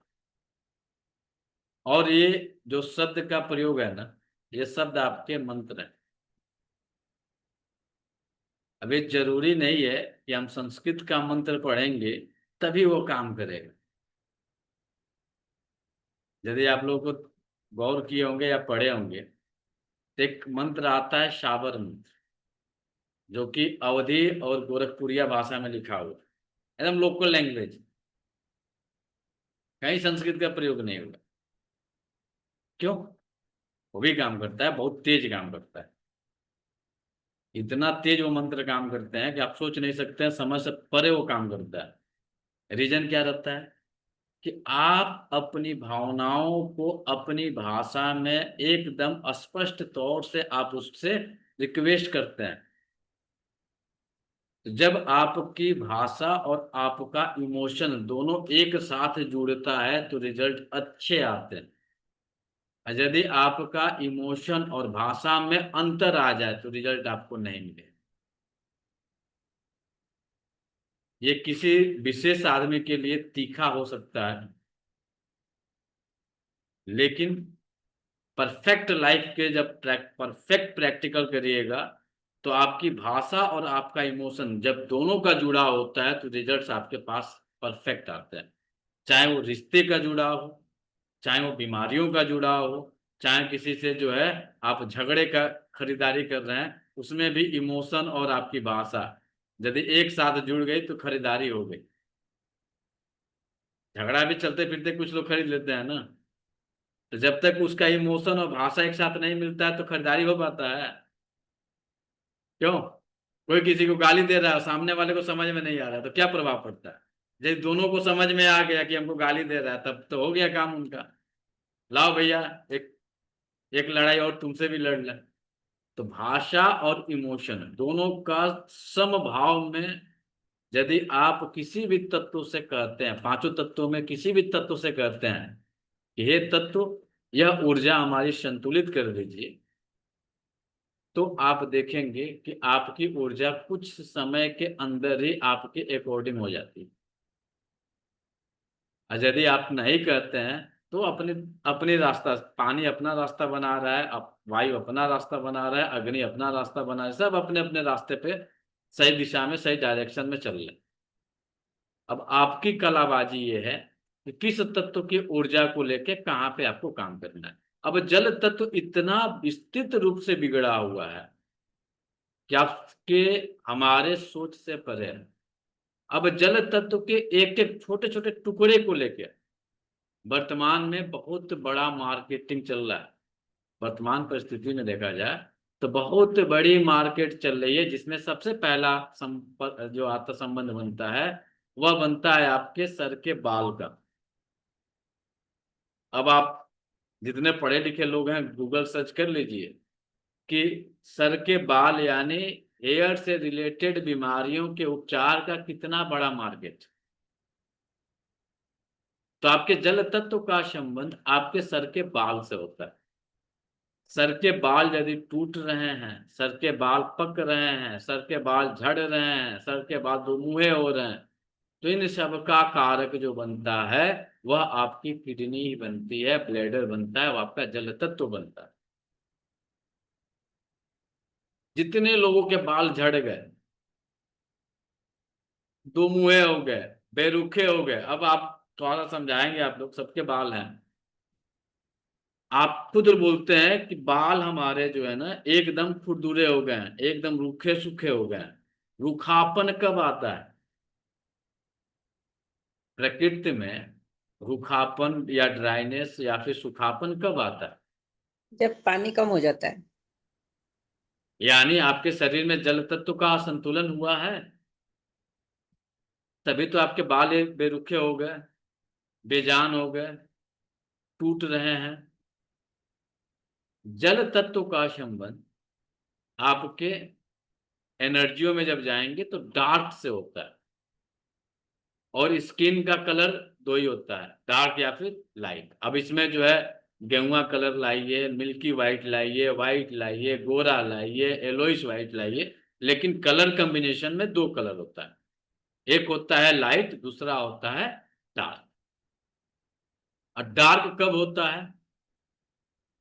और ये जो शब्द का प्रयोग है ना, ये शब्द आपके मंत्र है। अब ये जरूरी नहीं है कि हम संस्कृत का मंत्र पढ़ेंगे तभी वो काम करेगा। यदि आप लोगों को गौर किए होंगे या पढ़े होंगे तो एक मंत्र आता है शाबर मंत्र, जो कि अवधी और गोरखपुरिया भाषा में लिखा हुआ है, एकदम लोकल लैंग्वेज, कहीं संस्कृत का प्रयोग नहीं होगा। क्यों? वो भी काम करता है, बहुत तेज काम करता है। इतना तेज वो मंत्र काम करते हैं कि आप सोच नहीं सकते हैं, समझ से परे वो काम करता है। रीजन क्या रहता है कि आप अपनी भावनाओं को अपनी भाषा में एकदम स्पष्ट तौर से आप उससे रिक्वेस्ट करते हैं। तो जब आपकी भाषा और आपका इमोशन दोनों एक साथ जुड़ता है तो रिजल्ट अच्छे आते हैं। और यदि आपका इमोशन और भाषा में अंतर आ जाए तो रिजल्ट आपको नहीं मिले। ये किसी विशेष आदमी के लिए तीखा हो सकता है, लेकिन परफेक्ट लाइफ के जब परफेक्ट प्रैक्टिकल करिएगा तो आपकी भाषा और आपका इमोशन जब दोनों का जुड़ा होता है तो रिजल्ट्स आपके पास परफेक्ट आते हैं। चाहे वो रिश्ते का जुड़ा हो, चाहे वो बीमारियों का जुड़ा हो, चाहे किसी से जो है आप झगड़े का खरीदारी कर रहे हैं, उसमें भी इमोशन और आपकी भाषा यदि एक साथ जुड़ गई तो खरीदारी हो गई। झगड़ा भी चलते फिरते कुछ लोग खरीद लेते हैं ना, तो जब तक उसका इमोशन और भाषा एक साथ नहीं मिलता है तो खरीदारी हो पाता है? क्यों? कोई किसी को गाली दे रहा है, सामने वाले को समझ में नहीं आ रहा है, तो क्या प्रभाव पड़ता है? जब दोनों को समझ में आ गया कि हमको गाली दे रहा है तब तो हो गया काम उनका, लाओ भैया एक एक लड़ाई और तुमसे भी लड़ ले। तो भाषा और इमोशन दोनों का समभाव में यदि आप किसी भी तत्व से कहते हैं, पांचों तत्वों में किसी भी तत्व से कहते हैं कि हे तत्व यह ऊर्जा हमारी संतुलित कर दीजिए, तो आप देखेंगे कि आपकी ऊर्जा कुछ समय के अंदर ही आपके अकॉर्डिंग हो जाती है। और यदि आप नहीं कहते हैं तो अपने अपने रास्ता, पानी अपना रास्ता बना रहा है, वायु अपना रास्ता बना रहा है, अग्नि अपना रास्ता बना रहा है, सब अपने अपने रास्ते पे सही दिशा में सही डायरेक्शन में चल रहे हैं। अब आपकी कलाबाजी ये है कि किस तत्व की ऊर्जा को लेके कहाँ पे आपको काम करना है। अब जल तत्व इतना विस्तृत रूप से बिगड़ा हुआ है कि आपके हमारे सोच से परे है। अब जल तत्व के एक एक छोटे छोटे टुकड़े को लेके वर्तमान में बहुत बड़ा मार्केटिंग चल रहा है। वर्तमान परिस्थिति में देखा जाए तो बहुत बड़ी मार्केट चल रही है, जिसमें सबसे पहला जो आता संबंध बनता है वह बनता है आपके सर के बाल का। अब आप जितने पढ़े लिखे लोग हैं गूगल सर्च कर लीजिए कि सर के बाल यानी हेयर से रिलेटेड बीमारियों के उपचार का कितना बड़ा मार्केट। तो आपके जल तत्व का संबंध आपके सर के बाल से होता है। सर के बाल यदि टूट रहे हैं, सर के बाल पक रहे हैं, सर के बाल झड़ रहे हैं, सर के बाल दुमुहे हो रहे हैं, तो इन सब का कारक जो बनता है वह आपकी किडनी ही बनती है, ब्लैडर बनता है, वह आपका जल तत्व बनता है। जितने लोगों के बाल झड़ गए, दुमुहे हो गए, बेरुखे हो गए, अब आप थोड़ा सा समझाएंगे, आप लोग सबके बाल हैं, आप खुद बोलते हैं कि बाल हमारे जो है ना एकदम खुरदुरे हो गए हैं, एकदम रूखे सूखे हो गए हैं। रूखापन कब आता है प्रकृति में? रूखापन या ड्राइनेस या फिर सूखापन कब आता है? जब पानी कम हो जाता है। यानी आपके शरीर में जल तत्व का असंतुलन हुआ है, तभी तो आपके बाल ये बेरुखे हो गए, बेजान हो गए, टूट रहे हैं। जल तत्व का संबंध आपके एनर्जियों में जब जाएंगे तो डार्क से होता है, और स्किन का कलर दो ही होता है, डार्क या फिर लाइट। अब इसमें जो है गेहुआ कलर लाइए, मिल्की वाइट लाइए, वाइट लाइए, गोरा लाइए, एलोइस वाइट लाइए, लेकिन कलर कॉम्बिनेशन में दो कलर होता है, एक होता है लाइट, दूसरा होता है डार्क। और डार्क कब होता है?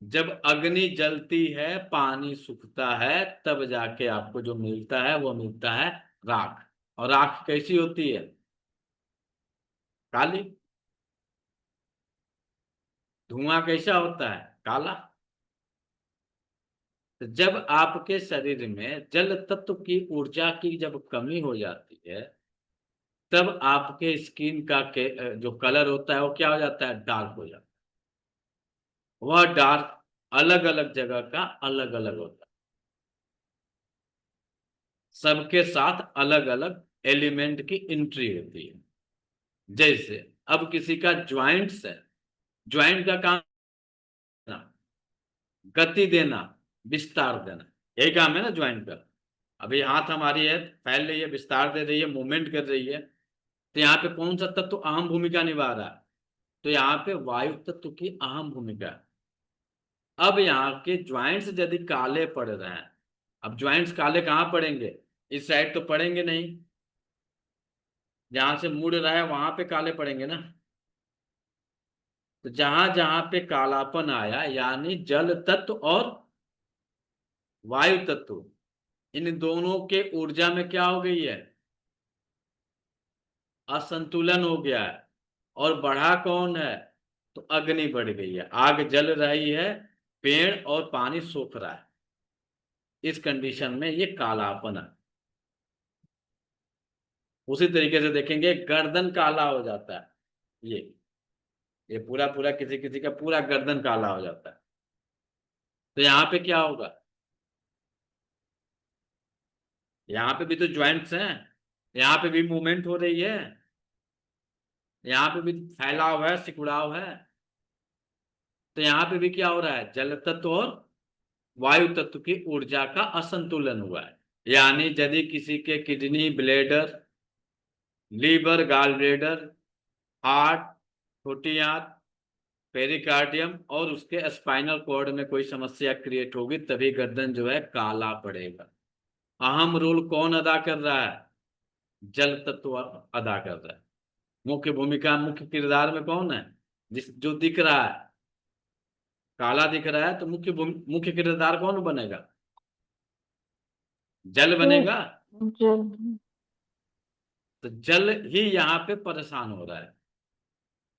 जब अग्नि जलती है, पानी सूखता है, तब जाके आपको जो मिलता है वो मिलता है राख। और राख कैसी होती है? काली। धुआं कैसा होता है? काला। तो जब आपके शरीर में जल तत्व की ऊर्जा की जब कमी हो जाती है, तब आपके स्किन का जो कलर होता है वो क्या हो जाता है? डार्क हो जाता है। वह डार्क अलग अलग जगह का अलग अलग होता है, सबके साथ अलग अलग एलिमेंट की एंट्री होती है। जैसे अब किसी का ज्वाइंट्स है, ज्वाइंट का काम गति देना, विस्तार देना, यही काम है ना ज्वाइंट का। अभी हाथ हमारी है, फैल रही है, विस्तार दे रही है, मूवमेंट कर रही है, तो यहाँ पे कौन सा तत्व अहम भूमिका निभा रहा है? तो यहाँ पे वायु तत्व की अहम भूमिका है। अब यहाँ के ज्वाइंट्स यदि काले पड़ रहे हैं, अब ज्वाइंट्स काले कहाँ पड़ेंगे? इस साइड तो पड़ेंगे नहीं, जहां से मुड़ रहा है वहां पे काले पड़ेंगे ना। तो जहां जहां पे कालापन आया, यानी जल तत्व और वायु तत्व, इन दोनों के ऊर्जा में क्या हो गई है? असंतुलन हो गया है। और बढ़ा कौन है? तो अग्नि बढ़ गई है, आग जल रही है, पेड़ और पानी सूख रहा है। इस कंडीशन में ये कालापन है। उसी तरीके से देखेंगे गर्दन काला हो जाता है, ये पूरा पूरा किसी किसी का पूरा गर्दन काला हो जाता है। तो यहाँ पे क्या होगा? यहाँ पे भी तो ज्वाइंट्स हैं, यहाँ पे भी मूवमेंट हो रही है, यहाँ पे भी फैलाव है, सिकुड़ाव है। तो यहाँ पे भी क्या हो रहा है? जल तत्व और वायु तत्व की ऊर्जा का असंतुलन हुआ है। यानी यदि किसी के kidney, bladder, liver, gall bladder, heart, छोटी आंत, पेरिकार्डियम और उसके स्पाइनल कॉर्ड में कोई समस्या क्रिएट होगी, तभी गर्दन जो है काला पड़ेगा। अहम रोल कौन अदा कर रहा है? जल तत्व अदा कर रहा है। मुख्य भूमिका, मुख्य किरदार में कौन है? जो दिख रहा है काला दिख रहा है, तो मुख्य किरदार कौन बनेगा? जल बनेगा। जल। तो जल ही यहाँ पे परेशान हो रहा है।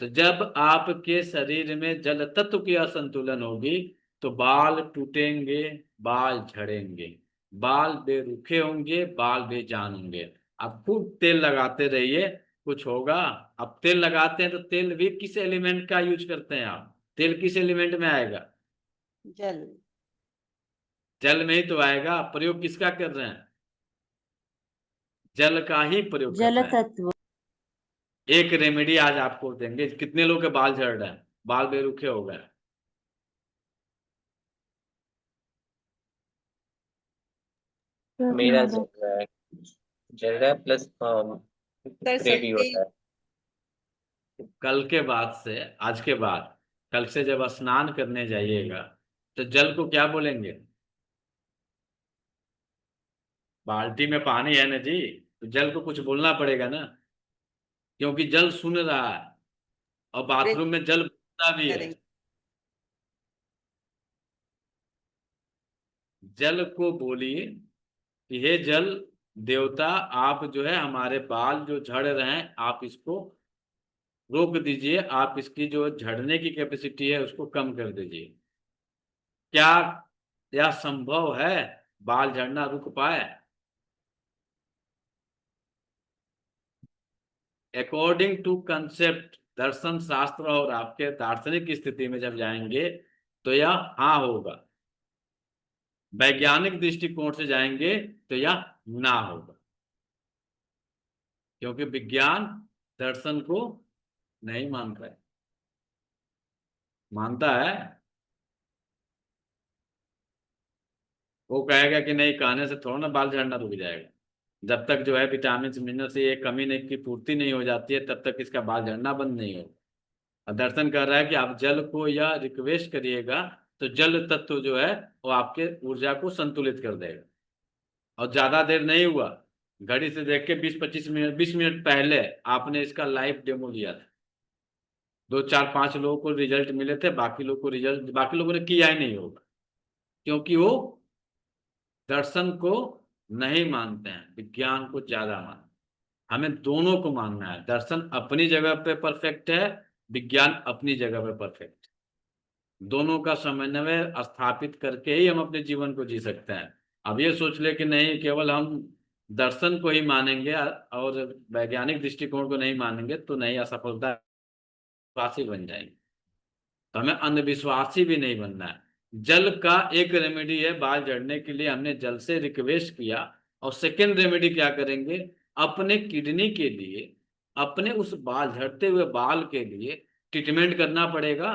तो जब आपके शरीर में जल तत्व की असंतुलन होगी तो बाल टूटेंगे, बाल झड़ेंगे, बाल बेरुखे होंगे, बाल बेजान होंगे। आप खूब तेल लगाते रहिए, कुछ होगा? अब तेल लगाते हैं तो तेल भी किस एलिमेंट का यूज करते हैं आप? तेल किस एलिमेंट में आएगा? जल। जल में ही तो आएगा। प्रयोग किसका कर रहे हैं? जल का ही प्रयोग कर जल रहे हैं। तत्व। एक रेमेडी आज आपको देंगे। कितने लोग के बाल झड़ रहे हैं, बाल बेरुखे हो गए? मेरा जल रहा है प्लस सर स्प्रे भी सबके होता है। कल के बाद से, आज के बाद, कल से जब स्नान करने जाइएगा तो जल को क्या बोलेंगे? बाल्टी में पानी है ना जी, तो जल को कुछ बोलना पड़ेगा ना, क्योंकि जल सुन रहा है और बाथरूम में जल बहता भी है। करेंगे। जल को बोलिए कि हे जल देवता, आप जो है हमारे बाल जो झड़ रहे हैं आप इसको रोक दीजिए, आप इसकी जो झड़ने की कैपेसिटी है उसको कम कर दीजिए। क्या यह संभव है? बाल झड़ना रुक पाए? अकॉर्डिंग टू कंसेप्ट, दर्शन शास्त्र और आपके दार्शनिक स्थिति में जब जाएंगे तो यह हाँ होगा। वैज्ञानिक दृष्टिकोण से जाएंगे तो यह ना होगा, क्योंकि विज्ञान दर्शन को नहीं मानता है। मानता है? वो कहेगा कि नहीं, कहने से थोड़ा ना बाल झड़ना रुक जाएगा। जब तक जो है विटामिन मिनरल से ये कमी नहीं की पूर्ति नहीं हो जाती है तब तक इसका बाल झड़ना बंद नहीं होगा। और दर्शन कर रहा है कि आप जल को यह रिक्वेस्ट करिएगा तो जल तत्व जो है वो आपके ऊर्जा को संतुलित कर देगा। और ज्यादा देर नहीं हुआ, घड़ी से देख के 20-25 मिनट 20 मिनट पहले आपने इसका लाइव डेमो लिया था। 2-4-5 लोगों को रिजल्ट मिले थे, बाकी लोगों ने किया ही नहीं होगा, क्योंकि वो दर्शन को नहीं मानते हैं, विज्ञान को ज्यादा मानते हैं। हमें दोनों को मानना है। दर्शन अपनी जगह पे परफेक्ट है, विज्ञान अपनी जगह पे परफेक्ट है। दोनों का समन्वय स्थापित करके ही हम अपने जीवन को जी सकते हैं। अब ये सोच ले कि नहीं केवल हम दर्शन को ही मानेंगे और वैज्ञानिक दृष्टिकोण को नहीं मानेंगे तो नहीं, असफलता विश्वासी बन जाएंगे। तो हमें अंधविश्वासी भी नहीं बनना है। जल का एक रेमेडी है बाल झड़ने के लिए, हमने जल से रिक्वेस्ट किया। और सेकेंड रेमेडी क्या करेंगे? अपने किडनी के लिए, अपने उस बाल झड़ते हुए बाल के लिए ट्रीटमेंट करना पड़ेगा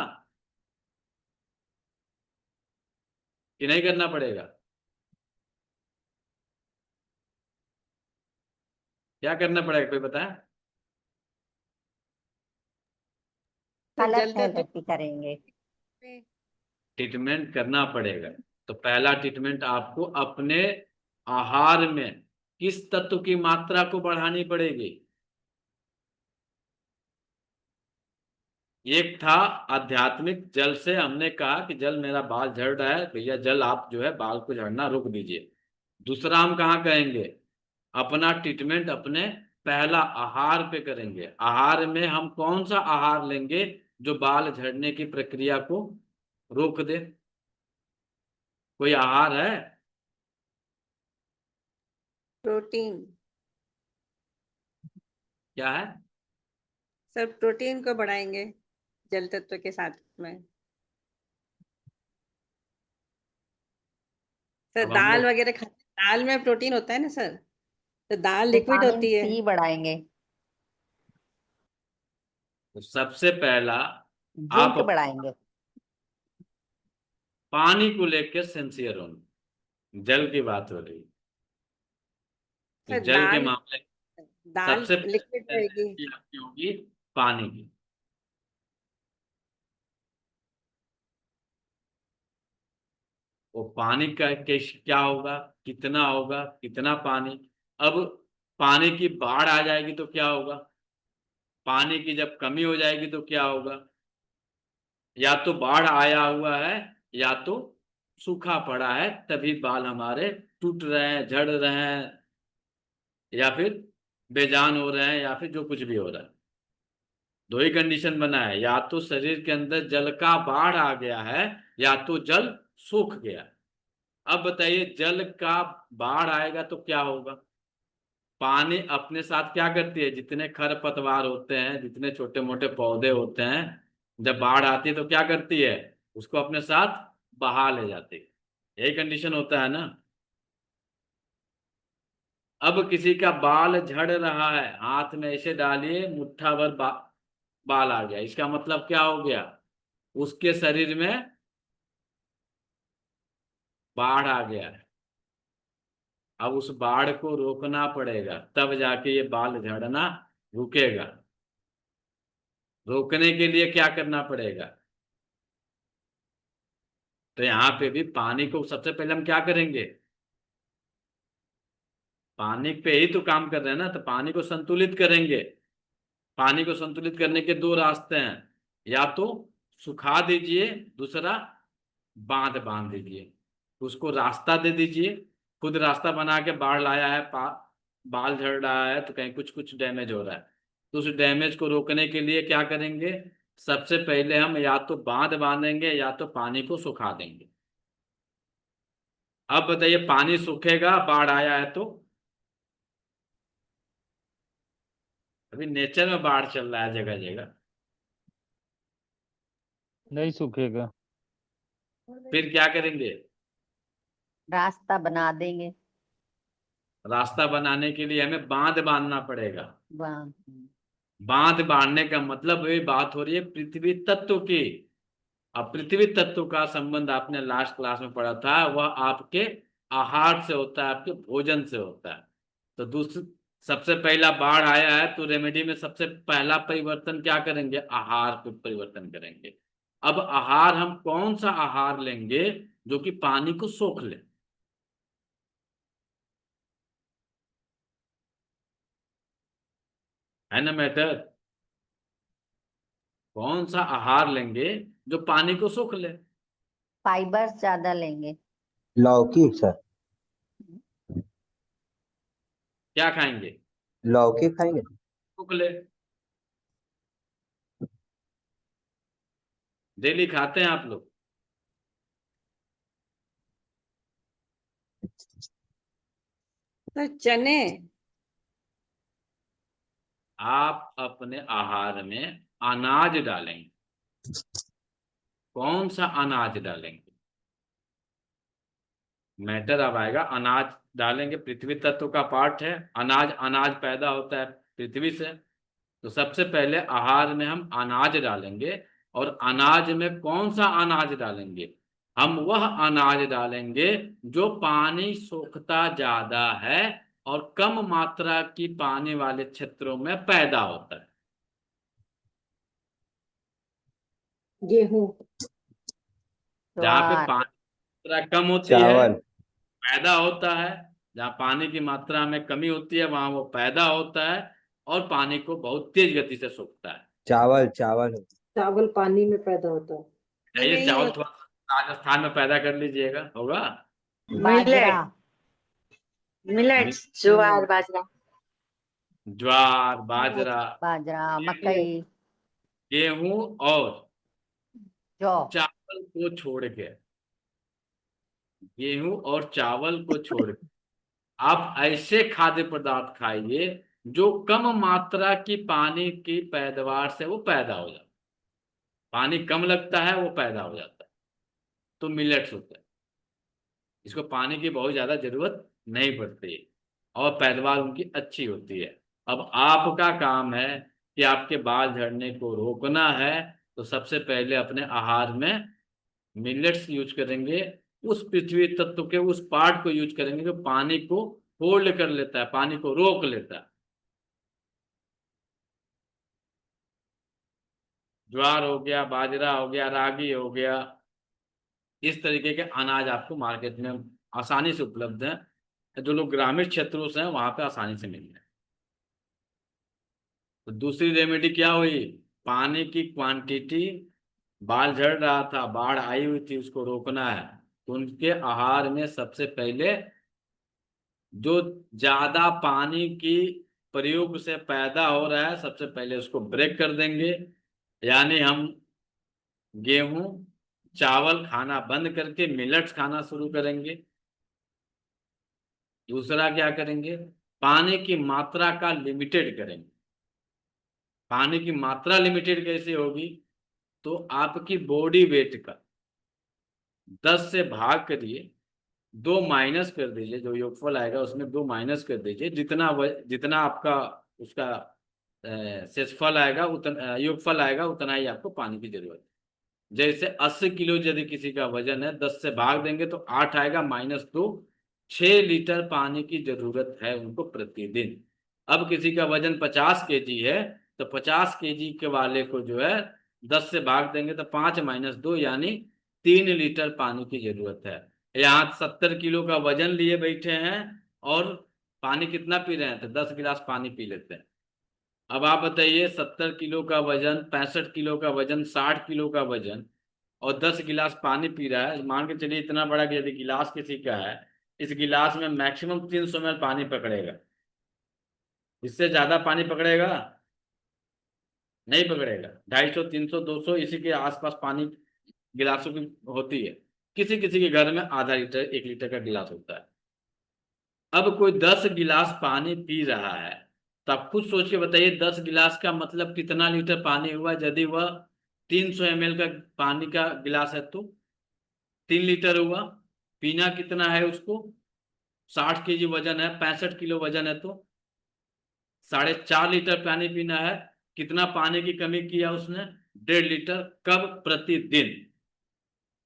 कि नहीं करना पड़ेगा? क्या करना पड़ेगा, कोई बताए? कलर जल थेरेपी करेंगे। ट्रीटमेंट करना पड़ेगा। तो पहला ट्रीटमेंट आपको अपने आहार में किस तत्व की मात्रा को बढ़ानी पड़ेगी? एक था आध्यात्मिक, जल से हमने कहा कि जल मेरा बाल झड़ रहा है, भैया जल आप जो है बाल को झड़ना रोक दीजिए। दूसरा हम कहाँ कहेंगे? अपना ट्रीटमेंट अपने पहला आहार पे करेंगे। आहार में हम कौन सा आहार लेंगे जो बाल झड़ने की प्रक्रिया को रोक दे? कोई आहार है? प्रोटीन। क्या है? सर प्रोटीन को बढ़ाएंगे जल तत्व के साथ में। सर अब हम दाल लोग वगैरह खाते, दाल में प्रोटीन होता है ना सर, तो दाल लिक्विड विटामिन होती है। सी बढ़ाएंगे। तो सबसे पहला जिंक आप बढ़ाएंगे। पानी को लेकर सिंसियर होंगे। जल की बात हो रही, तो सर जल के मामले दाल सबसे लिक्विड पहले रहेगी। therapy आपकी होगी पानी की। वो पानी का क्या होगा, कितना होगा, कितना पानी? अब पानी की बाढ़ आ जाएगी तो क्या होगा? पानी की जब कमी हो जाएगी तो क्या होगा? या तो बाढ़ आया हुआ है या तो सूखा पड़ा है, तभी बाल हमारे टूट रहे हैं, झड़ रहे हैं, या फिर बेजान हो रहे हैं, या फिर जो कुछ भी हो रहा है। दो ही कंडीशन बना है, या तो शरीर के अंदर जल का बाढ़ आ गया है या तो जल सूख गया। अब बताइए जल का बाढ़ आएगा तो क्या होगा? पानी अपने साथ क्या करती है? जितने खरपतवार होते हैं, जितने छोटे मोटे पौधे होते हैं, जब बाढ़ आती है तो क्या करती है? उसको अपने साथ बहा ले जाती है। यही कंडीशन होता है ना। अब किसी का बाल झड़ रहा है, हाथ में ऐसे डालिए मुट्ठा भर बाल आ गया, इसका मतलब क्या हो गया? उसके शरीर में बाढ़ आ गया है। अब उस बाढ़ को रोकना पड़ेगा, तब जाके ये बाल झड़ना रुकेगा। रोकने के लिए क्या करना पड़ेगा? तो यहाँ पे भी पानी को सबसे पहले हम क्या करेंगे? पानी पे ही तो काम कर रहे हैं ना, तो पानी को संतुलित करेंगे। पानी को संतुलित करने के दो रास्ते हैं, या तो सुखा दीजिए, दूसरा बांध बांध दीजिए। उसको रास्ता दे दीजिए। खुद रास्ता बना के बाढ़ लाया है, बाल झड़ रहा है, तो कहीं कुछ कुछ डैमेज हो रहा है, तो उस डैमेज को रोकने के लिए क्या करेंगे? सबसे पहले हम या तो बांध बांधेंगे या तो पानी को सुखा देंगे। अब बताइए, पानी सूखेगा बाढ़ आया है तो? अभी नेचर में बाढ़ चल रहा है जगह जगह। नहीं सूखेगा। फिर क्या करेंगे? रास्ता बना देंगे। रास्ता बनाने के लिए हमें बांध बांधना पड़ेगा। वाह। बांध बांधने का मतलब ये बात हो रही है पृथ्वी तत्व की। अब पृथ्वी तत्व का संबंध आपने लास्ट क्लास में पढ़ा था, वह आपके आहार से होता है, आपके भोजन से होता है। तो दूसरी, सबसे पहला बाढ़ आया है तो रेमेडी में सबसे पहला परिवर्तन क्या करेंगे? आहार पे परिवर्तन करेंगे। अब आहार हम कौन सा आहार लेंगे जो कि पानी को सोख ले? है ना मैटर? कौन सा आहार लेंगे जो पानी को सोख ले? फाइबर्स ज्यादा लेंगे। लौकी सर। क्या खाएंगे? लौकी खाएंगे। सोख ले। डेली खाते हैं आप लोग? तो चने। आप अपने आहार में अनाज डालेंगे। कौन सा अनाज डालेंगे? मैटर अब आएगा। अनाज डालेंगे, पृथ्वी तत्व का पार्ट है अनाज। अनाज पैदा होता है पृथ्वी से, तो सबसे पहले आहार में हम अनाज डालेंगे। और अनाज में कौन सा अनाज डालेंगे? हम वह अनाज डालेंगे जो पानी सोखता ज्यादा है और कम मात्रा की पानी वाले क्षेत्रों में पैदा होता है। गेहूं। जहाँ पे ज्वार। पानी की मात्रा कम होती है चावल। पैदा होता है, जहाँ पानी की मात्रा में कमी होती है वहां वो पैदा होता है और पानी को बहुत तेज गति से सोखता है। चावल चावल। चावल पानी में पैदा होता है। चाहिए नहीं चावल होता। थोड़ा राजस्थान में पैदा कर लीजिएगा, होगा। बाजरा। मि- मिलेट्स, ज्वार बाजरा। ज्वार, बाजरा, बाजरा, गेहूं, मकई, गेहूं और जौ। चावल को छोड़ के, गेहूं और चावल को छोड़ के आप ऐसे खाद्य पदार्थ खाइए जो कम मात्रा की पानी की पैदावार से वो पैदा हो जाता है। पानी कम लगता है वो पैदा हो जाता है, तो मिलेट्स होता है। इसको पानी की बहुत ज्यादा जरूरत नहीं पड़ती है और पैदावार उनकी अच्छी होती है। अब आपका काम है कि आपके बाल झड़ने को रोकना है, तो सबसे पहले अपने आहार में मिलेट्स यूज करेंगे। उस पृथ्वी तत्व के उस पार्ट को यूज करेंगे जो पानी को होल्ड कर लेता है, पानी को रोक लेता है। ज्वार हो गया, बाजरा हो गया, रागी हो गया, इस तरीके के अनाज आपको मार्केट में आसानी से उपलब्ध है। जो लोग ग्रामीण क्षेत्रों से हैं वहां पे आसानी से मिल रहे हैं। तो दूसरी रेमेडी क्या हुई? पानी की क्वांटिटी, बाल झड़ रहा था, बाढ़ आई हुई थी, उसको रोकना है। तो उनके आहार में सबसे पहले जो ज्यादा पानी की प्रयोग से पैदा हो रहा है, सबसे पहले उसको ब्रेक कर देंगे। यानी हम गेहूं चावल खाना बंद करके मिलेट्स खाना शुरू करेंगे। दूसरा क्या करेंगे? पानी की मात्रा का लिमिटेड करेंगे। पानी की मात्रा लिमिटेड कैसे होगी? तो आपकी बॉडी वेट का 10 से भाग करिए, 2 माइनस कर दीजिए, जो योगफल आएगा उसमें 2 माइनस कर दीजिए, जितना आपका उसका शेषफल आएगा उतना, योगफल आएगा उतना ही आपको पानी की जरूरत है। जैसे 80 किलो यदि किसी का वजन है, 10 से भाग देंगे तो 8 आएगा, -2, 6 लीटर पानी की जरूरत है उनको प्रतिदिन। अब किसी का वजन 50 केजी है, तो 50 केजी के वाले को जो है 10 से भाग देंगे तो 5 - 2 यानी 3 लीटर पानी की जरूरत है। यहाँ 70 किलो का वजन लिए बैठे हैं और पानी कितना पी रहे हैं, तो 10 गिलास पानी पी लेते हैं। अब आप बताइए, 70 किलो का वजन, 65 किलो का वजन, 60 किलो का वजन और 10 गिलास पानी पी रहा है, मान के चलिए इतना बड़ा कि यदि गिलास किसी का है, इस गिलास में मैक्सिमम 300 ml पानी पकड़ेगा। इससे ज्यादा पानी पकड़ेगा नहीं पकड़ेगा। 250, 300, 200 इसी के आसपास पानी गिलासों की होती है। किसी किसी के घर में आधा लीटर 1 लीटर का गिलास होता है। अब कोई 10 गिलास पानी पी रहा है, तो आप खुद सोच के बताइए 10 गिलास का मतलब कितना लीटर पानी हुआ। यदि वह 300 ml का पानी का गिलास है तो 3 लीटर हुआ। पीना कितना है उसको, 60 केजी वजन है, 65 किलो वजन है तो 4.5 लीटर पानी पीना है। कितना पानी की कमी किया उसने, 1.5 लीटर। कब, प्रतिदिन।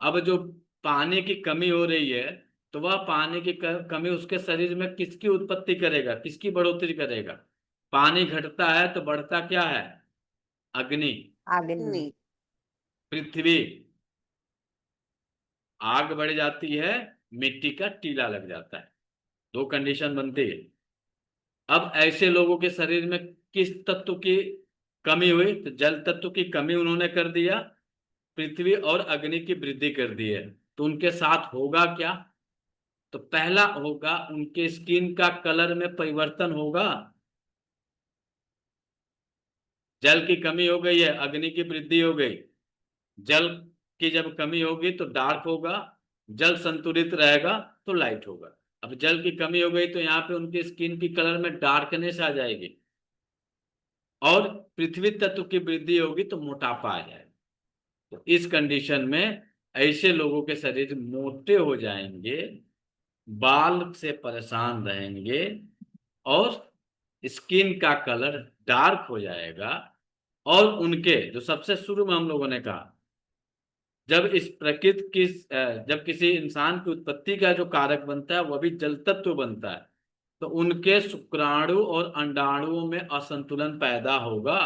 अब जो पानी की कमी हो रही है, तो वह पानी की कमी उसके शरीर में किसकी उत्पत्ति करेगा, किसकी बढ़ोतरी करेगा। पानी घटता है तो बढ़ता क्या है, अग्नि, अग्नि। पृथ्वी। आग बढ़ जाती है, मिट्टी का टीला लग जाता है। 2 कंडीशन बनती है। अब ऐसे लोगों के शरीर में किस तत्व की कमी हुई, तो जल तत्व की कमी उन्होंने कर दिया, पृथ्वी और अग्नि की वृद्धि कर दी है। तो उनके साथ होगा क्या, तो पहला होगा उनके स्किन का कलर में परिवर्तन होगा। जल की कमी हो गई है, अग्नि की वृद्धि हो गई। जल की जब कमी होगी तो डार्क होगा, जल संतुलित रहेगा तो लाइट होगा। अब जल की कमी हो गई तो यहाँ पे उनकी स्किन की कलर में डार्कनेस आ जाएगी, और पृथ्वी तत्व की वृद्धि होगी तो मोटापा आ जाएगा। तो इस कंडीशन में ऐसे लोगों के शरीर मोटे हो जाएंगे, बाल से परेशान रहेंगे और स्किन का कलर डार्क हो जाएगा। और उनके जो सबसे शुरू में हम लोगों ने कहा, जब इस प्रकृति की जब किसी इंसान की उत्पत्ति का जो कारक बनता है वह भी जल तत्व बनता है, तो उनके शुक्राणु और अंडाणुओं में असंतुलन पैदा होगा,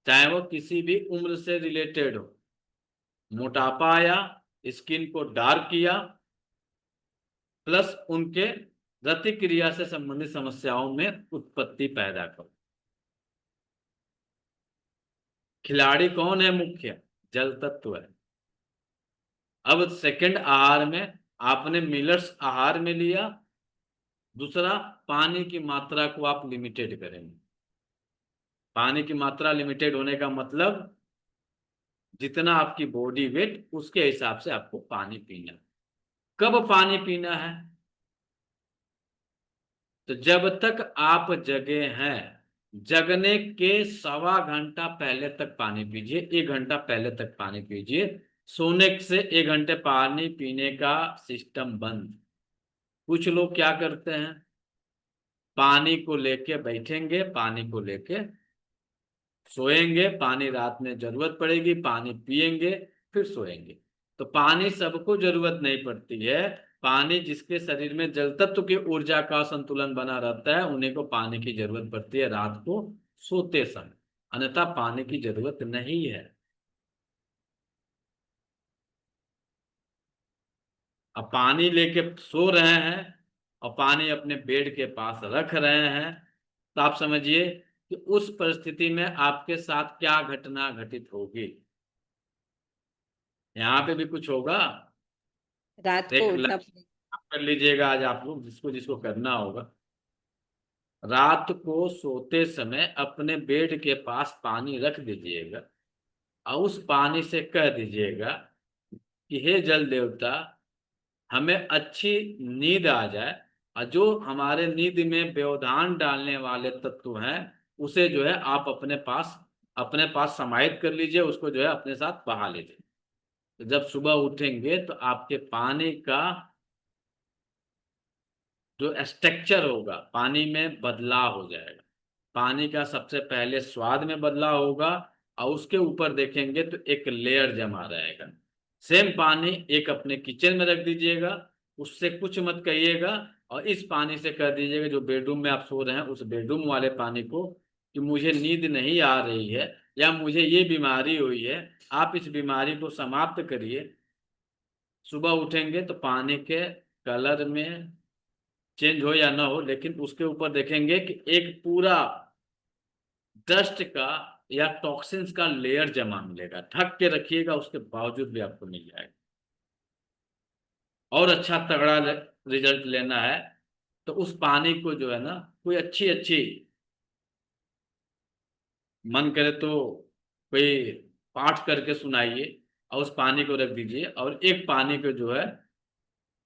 चाहे वो किसी भी उम्र से रिलेटेड हो। मोटापा आया, स्किन को डार्क किया, प्लस उनके रति क्रिया से संबंधित समस्याओं में उत्पत्ति पैदा कर। खिलाड़ी कौन है, मुख्य जल तत्व है। अब सेकंड आहार में आपने मिलर्स आहार में लिया। दूसरा, पानी की मात्रा को आप लिमिटेड करेंगे। पानी की मात्रा लिमिटेड होने का मतलब जितना आपकी बॉडी वेट उसके हिसाब से आपको पानी पीना। कब पानी पीना है, तो जब तक आप जगे हैं, जगने के 1.25 घंटा पहले तक पानी पीजिए, 1 घंटा पहले तक पानी पीजिए। सोने से 1 घंटे पानी पीने का सिस्टम बंद। कुछ लोग क्या करते हैं, पानी को लेके बैठेंगे, पानी को लेके सोएंगे, पानी रात में जरूरत पड़ेगी, पानी पिएंगे, फिर सोएंगे। तो पानी सबको जरूरत नहीं पड़ती है। पानी जिसके शरीर में जल तत्व की ऊर्जा का संतुलन बना रहता है उन्हीं को पानी की जरूरत पड़ती है रात को सोते समय, अन्यथा पानी की जरूरत नहीं है। अब पानी लेके सो रहे हैं और पानी अपने बेड के पास रख रहे हैं, तो आप समझिए कि उस परिस्थिति में आपके साथ क्या घटना घटित होगी। यहाँ पे भी कुछ होगा, रात को एक उठना लक्ष्य कर लीजिएगा आज आप लोग, जिसको जिसको करना होगा। रात को सोते समय अपने बेड के पास पानी रख दीजिएगा और उस पानी से कह दीजिएगा कि हे जल देवता, हमें अच्छी नींद आ जाए, और जो हमारे नींद में व्यवधान डालने वाले तत्व हैं उसे जो है आप अपने पास समाहित कर लीजिए, उसको जो है अपने साथ बहा लीजिए। तो जब सुबह उठेंगे तो आपके पानी का जो स्ट्रक्चर होगा, पानी में बदलाव हो जाएगा। पानी का सबसे पहले स्वाद में बदलाव होगा, और उसके ऊपर देखेंगे तो एक लेयर जमा रहेगा। सेम पानी एक अपने किचन में रख दीजिएगा, उससे कुछ मत कहिएगा, और इस पानी से कर दीजिएगा जो बेडरूम में आप सो रहे हैं उस बेडरूम वाले पानी को, कि मुझे नींद नहीं आ रही है या मुझे ये बीमारी हुई है, आप इस बीमारी को समाप्त करिए। सुबह उठेंगे तो पानी के कलर में चेंज हो या ना हो, लेकिन उसके ऊपर देखेंगे कि एक पूरा डस्ट का या टॉक्सिन्स का लेयर जमा मिलेगा। ढक के रखिएगा, उसके बावजूद भी आपको मिल जाएगा। और अच्छा तगड़ा रिजल्ट लेना है तो उस पानी को जो है ना, कोई अच्छी अच्छी, मन करे तो कोई पाठ करके सुनाइए, और उस पानी को रख दीजिए, और एक पानी को जो है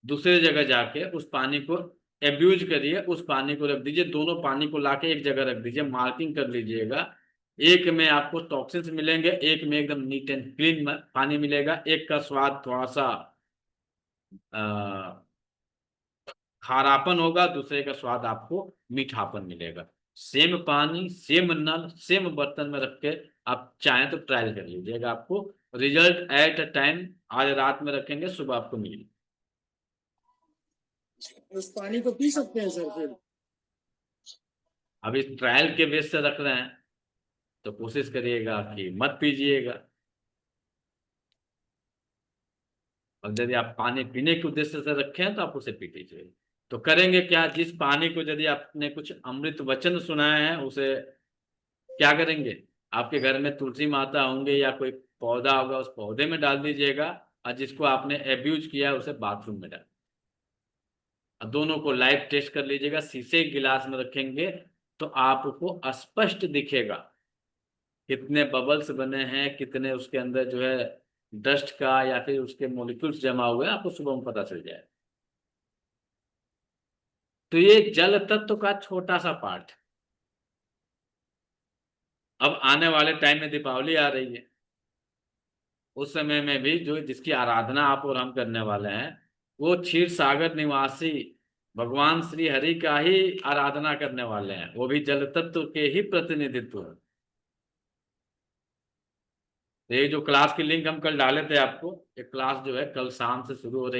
दूसरे जगह जाके उस पानी को एब्यूज करिए, उस पानी को रख दीजिए। दोनों पानी को लाके एक जगह रख दीजिए, मार्किंग कर लीजिएगा। एक में आपको टॉक्सिन्स मिलेंगे, एक में एकदम नीट एंड क्लीन पानी मिलेगा। एक का स्वाद थोड़ा सा खारापन होगा, दूसरे का स्वाद आपको मीठापन मिलेगा। सेम पानी, सेम नल, सेम बर्तन में रख के आप चाहें तो ट्रायल कर लीजिएगा। आपको रिजल्ट एट अ टाइम, आज रात में रखेंगे, सुबह आपको मिलेगा। उस पानी को पी सकते हैं सर फिर? अब इस ट्रायल के बेस से रख रहे हैं तो कोशिश करिएगा कि मत पीजिएगा। और यदि आप पानी पीने के उद्देश्य से रखे हैं तो आप उसे पी लीजिए। तो करेंगे क्या, जिस पानी को यदि आपने कुछ अमृत वचन सुनाए हैं उसे क्या करेंगे, आपके घर में तुलसी माता होंगे या कोई पौधा होगा, उस पौधे में डाल दीजिएगा, और जिसको आपने एब्यूज किया है उसे बाथरूम में डाल। और दोनों को लाइव टेस्ट कर लीजिएगा। शीशे के गिलास में रखेंगे तो आपको स्पष्ट दिखेगा कितने बबल्स बने हैं, कितने उसके अंदर जो है डस्ट का या फिर उसके मॉलिक्यूल्स जमा हुए हैं, आपको सुबह में पता चल जाए। तो ये जल तत्व का छोटा सा पार्ट। अब आने वाले टाइम में दीपावली आ रही है, उस समय में भी जो जिसकी आराधना आप और हम करने वाले हैं, वो क्षीर सागर निवासी भगवान श्री हरि का ही आराधना करने वाले हैं। वो भी जल तत्व के ही प्रतिनिधित्व है। ये जो क्लास की लिंक हम कल डाले थे आपको, ये क्लास जो है कल शाम से शुरू हो रही है।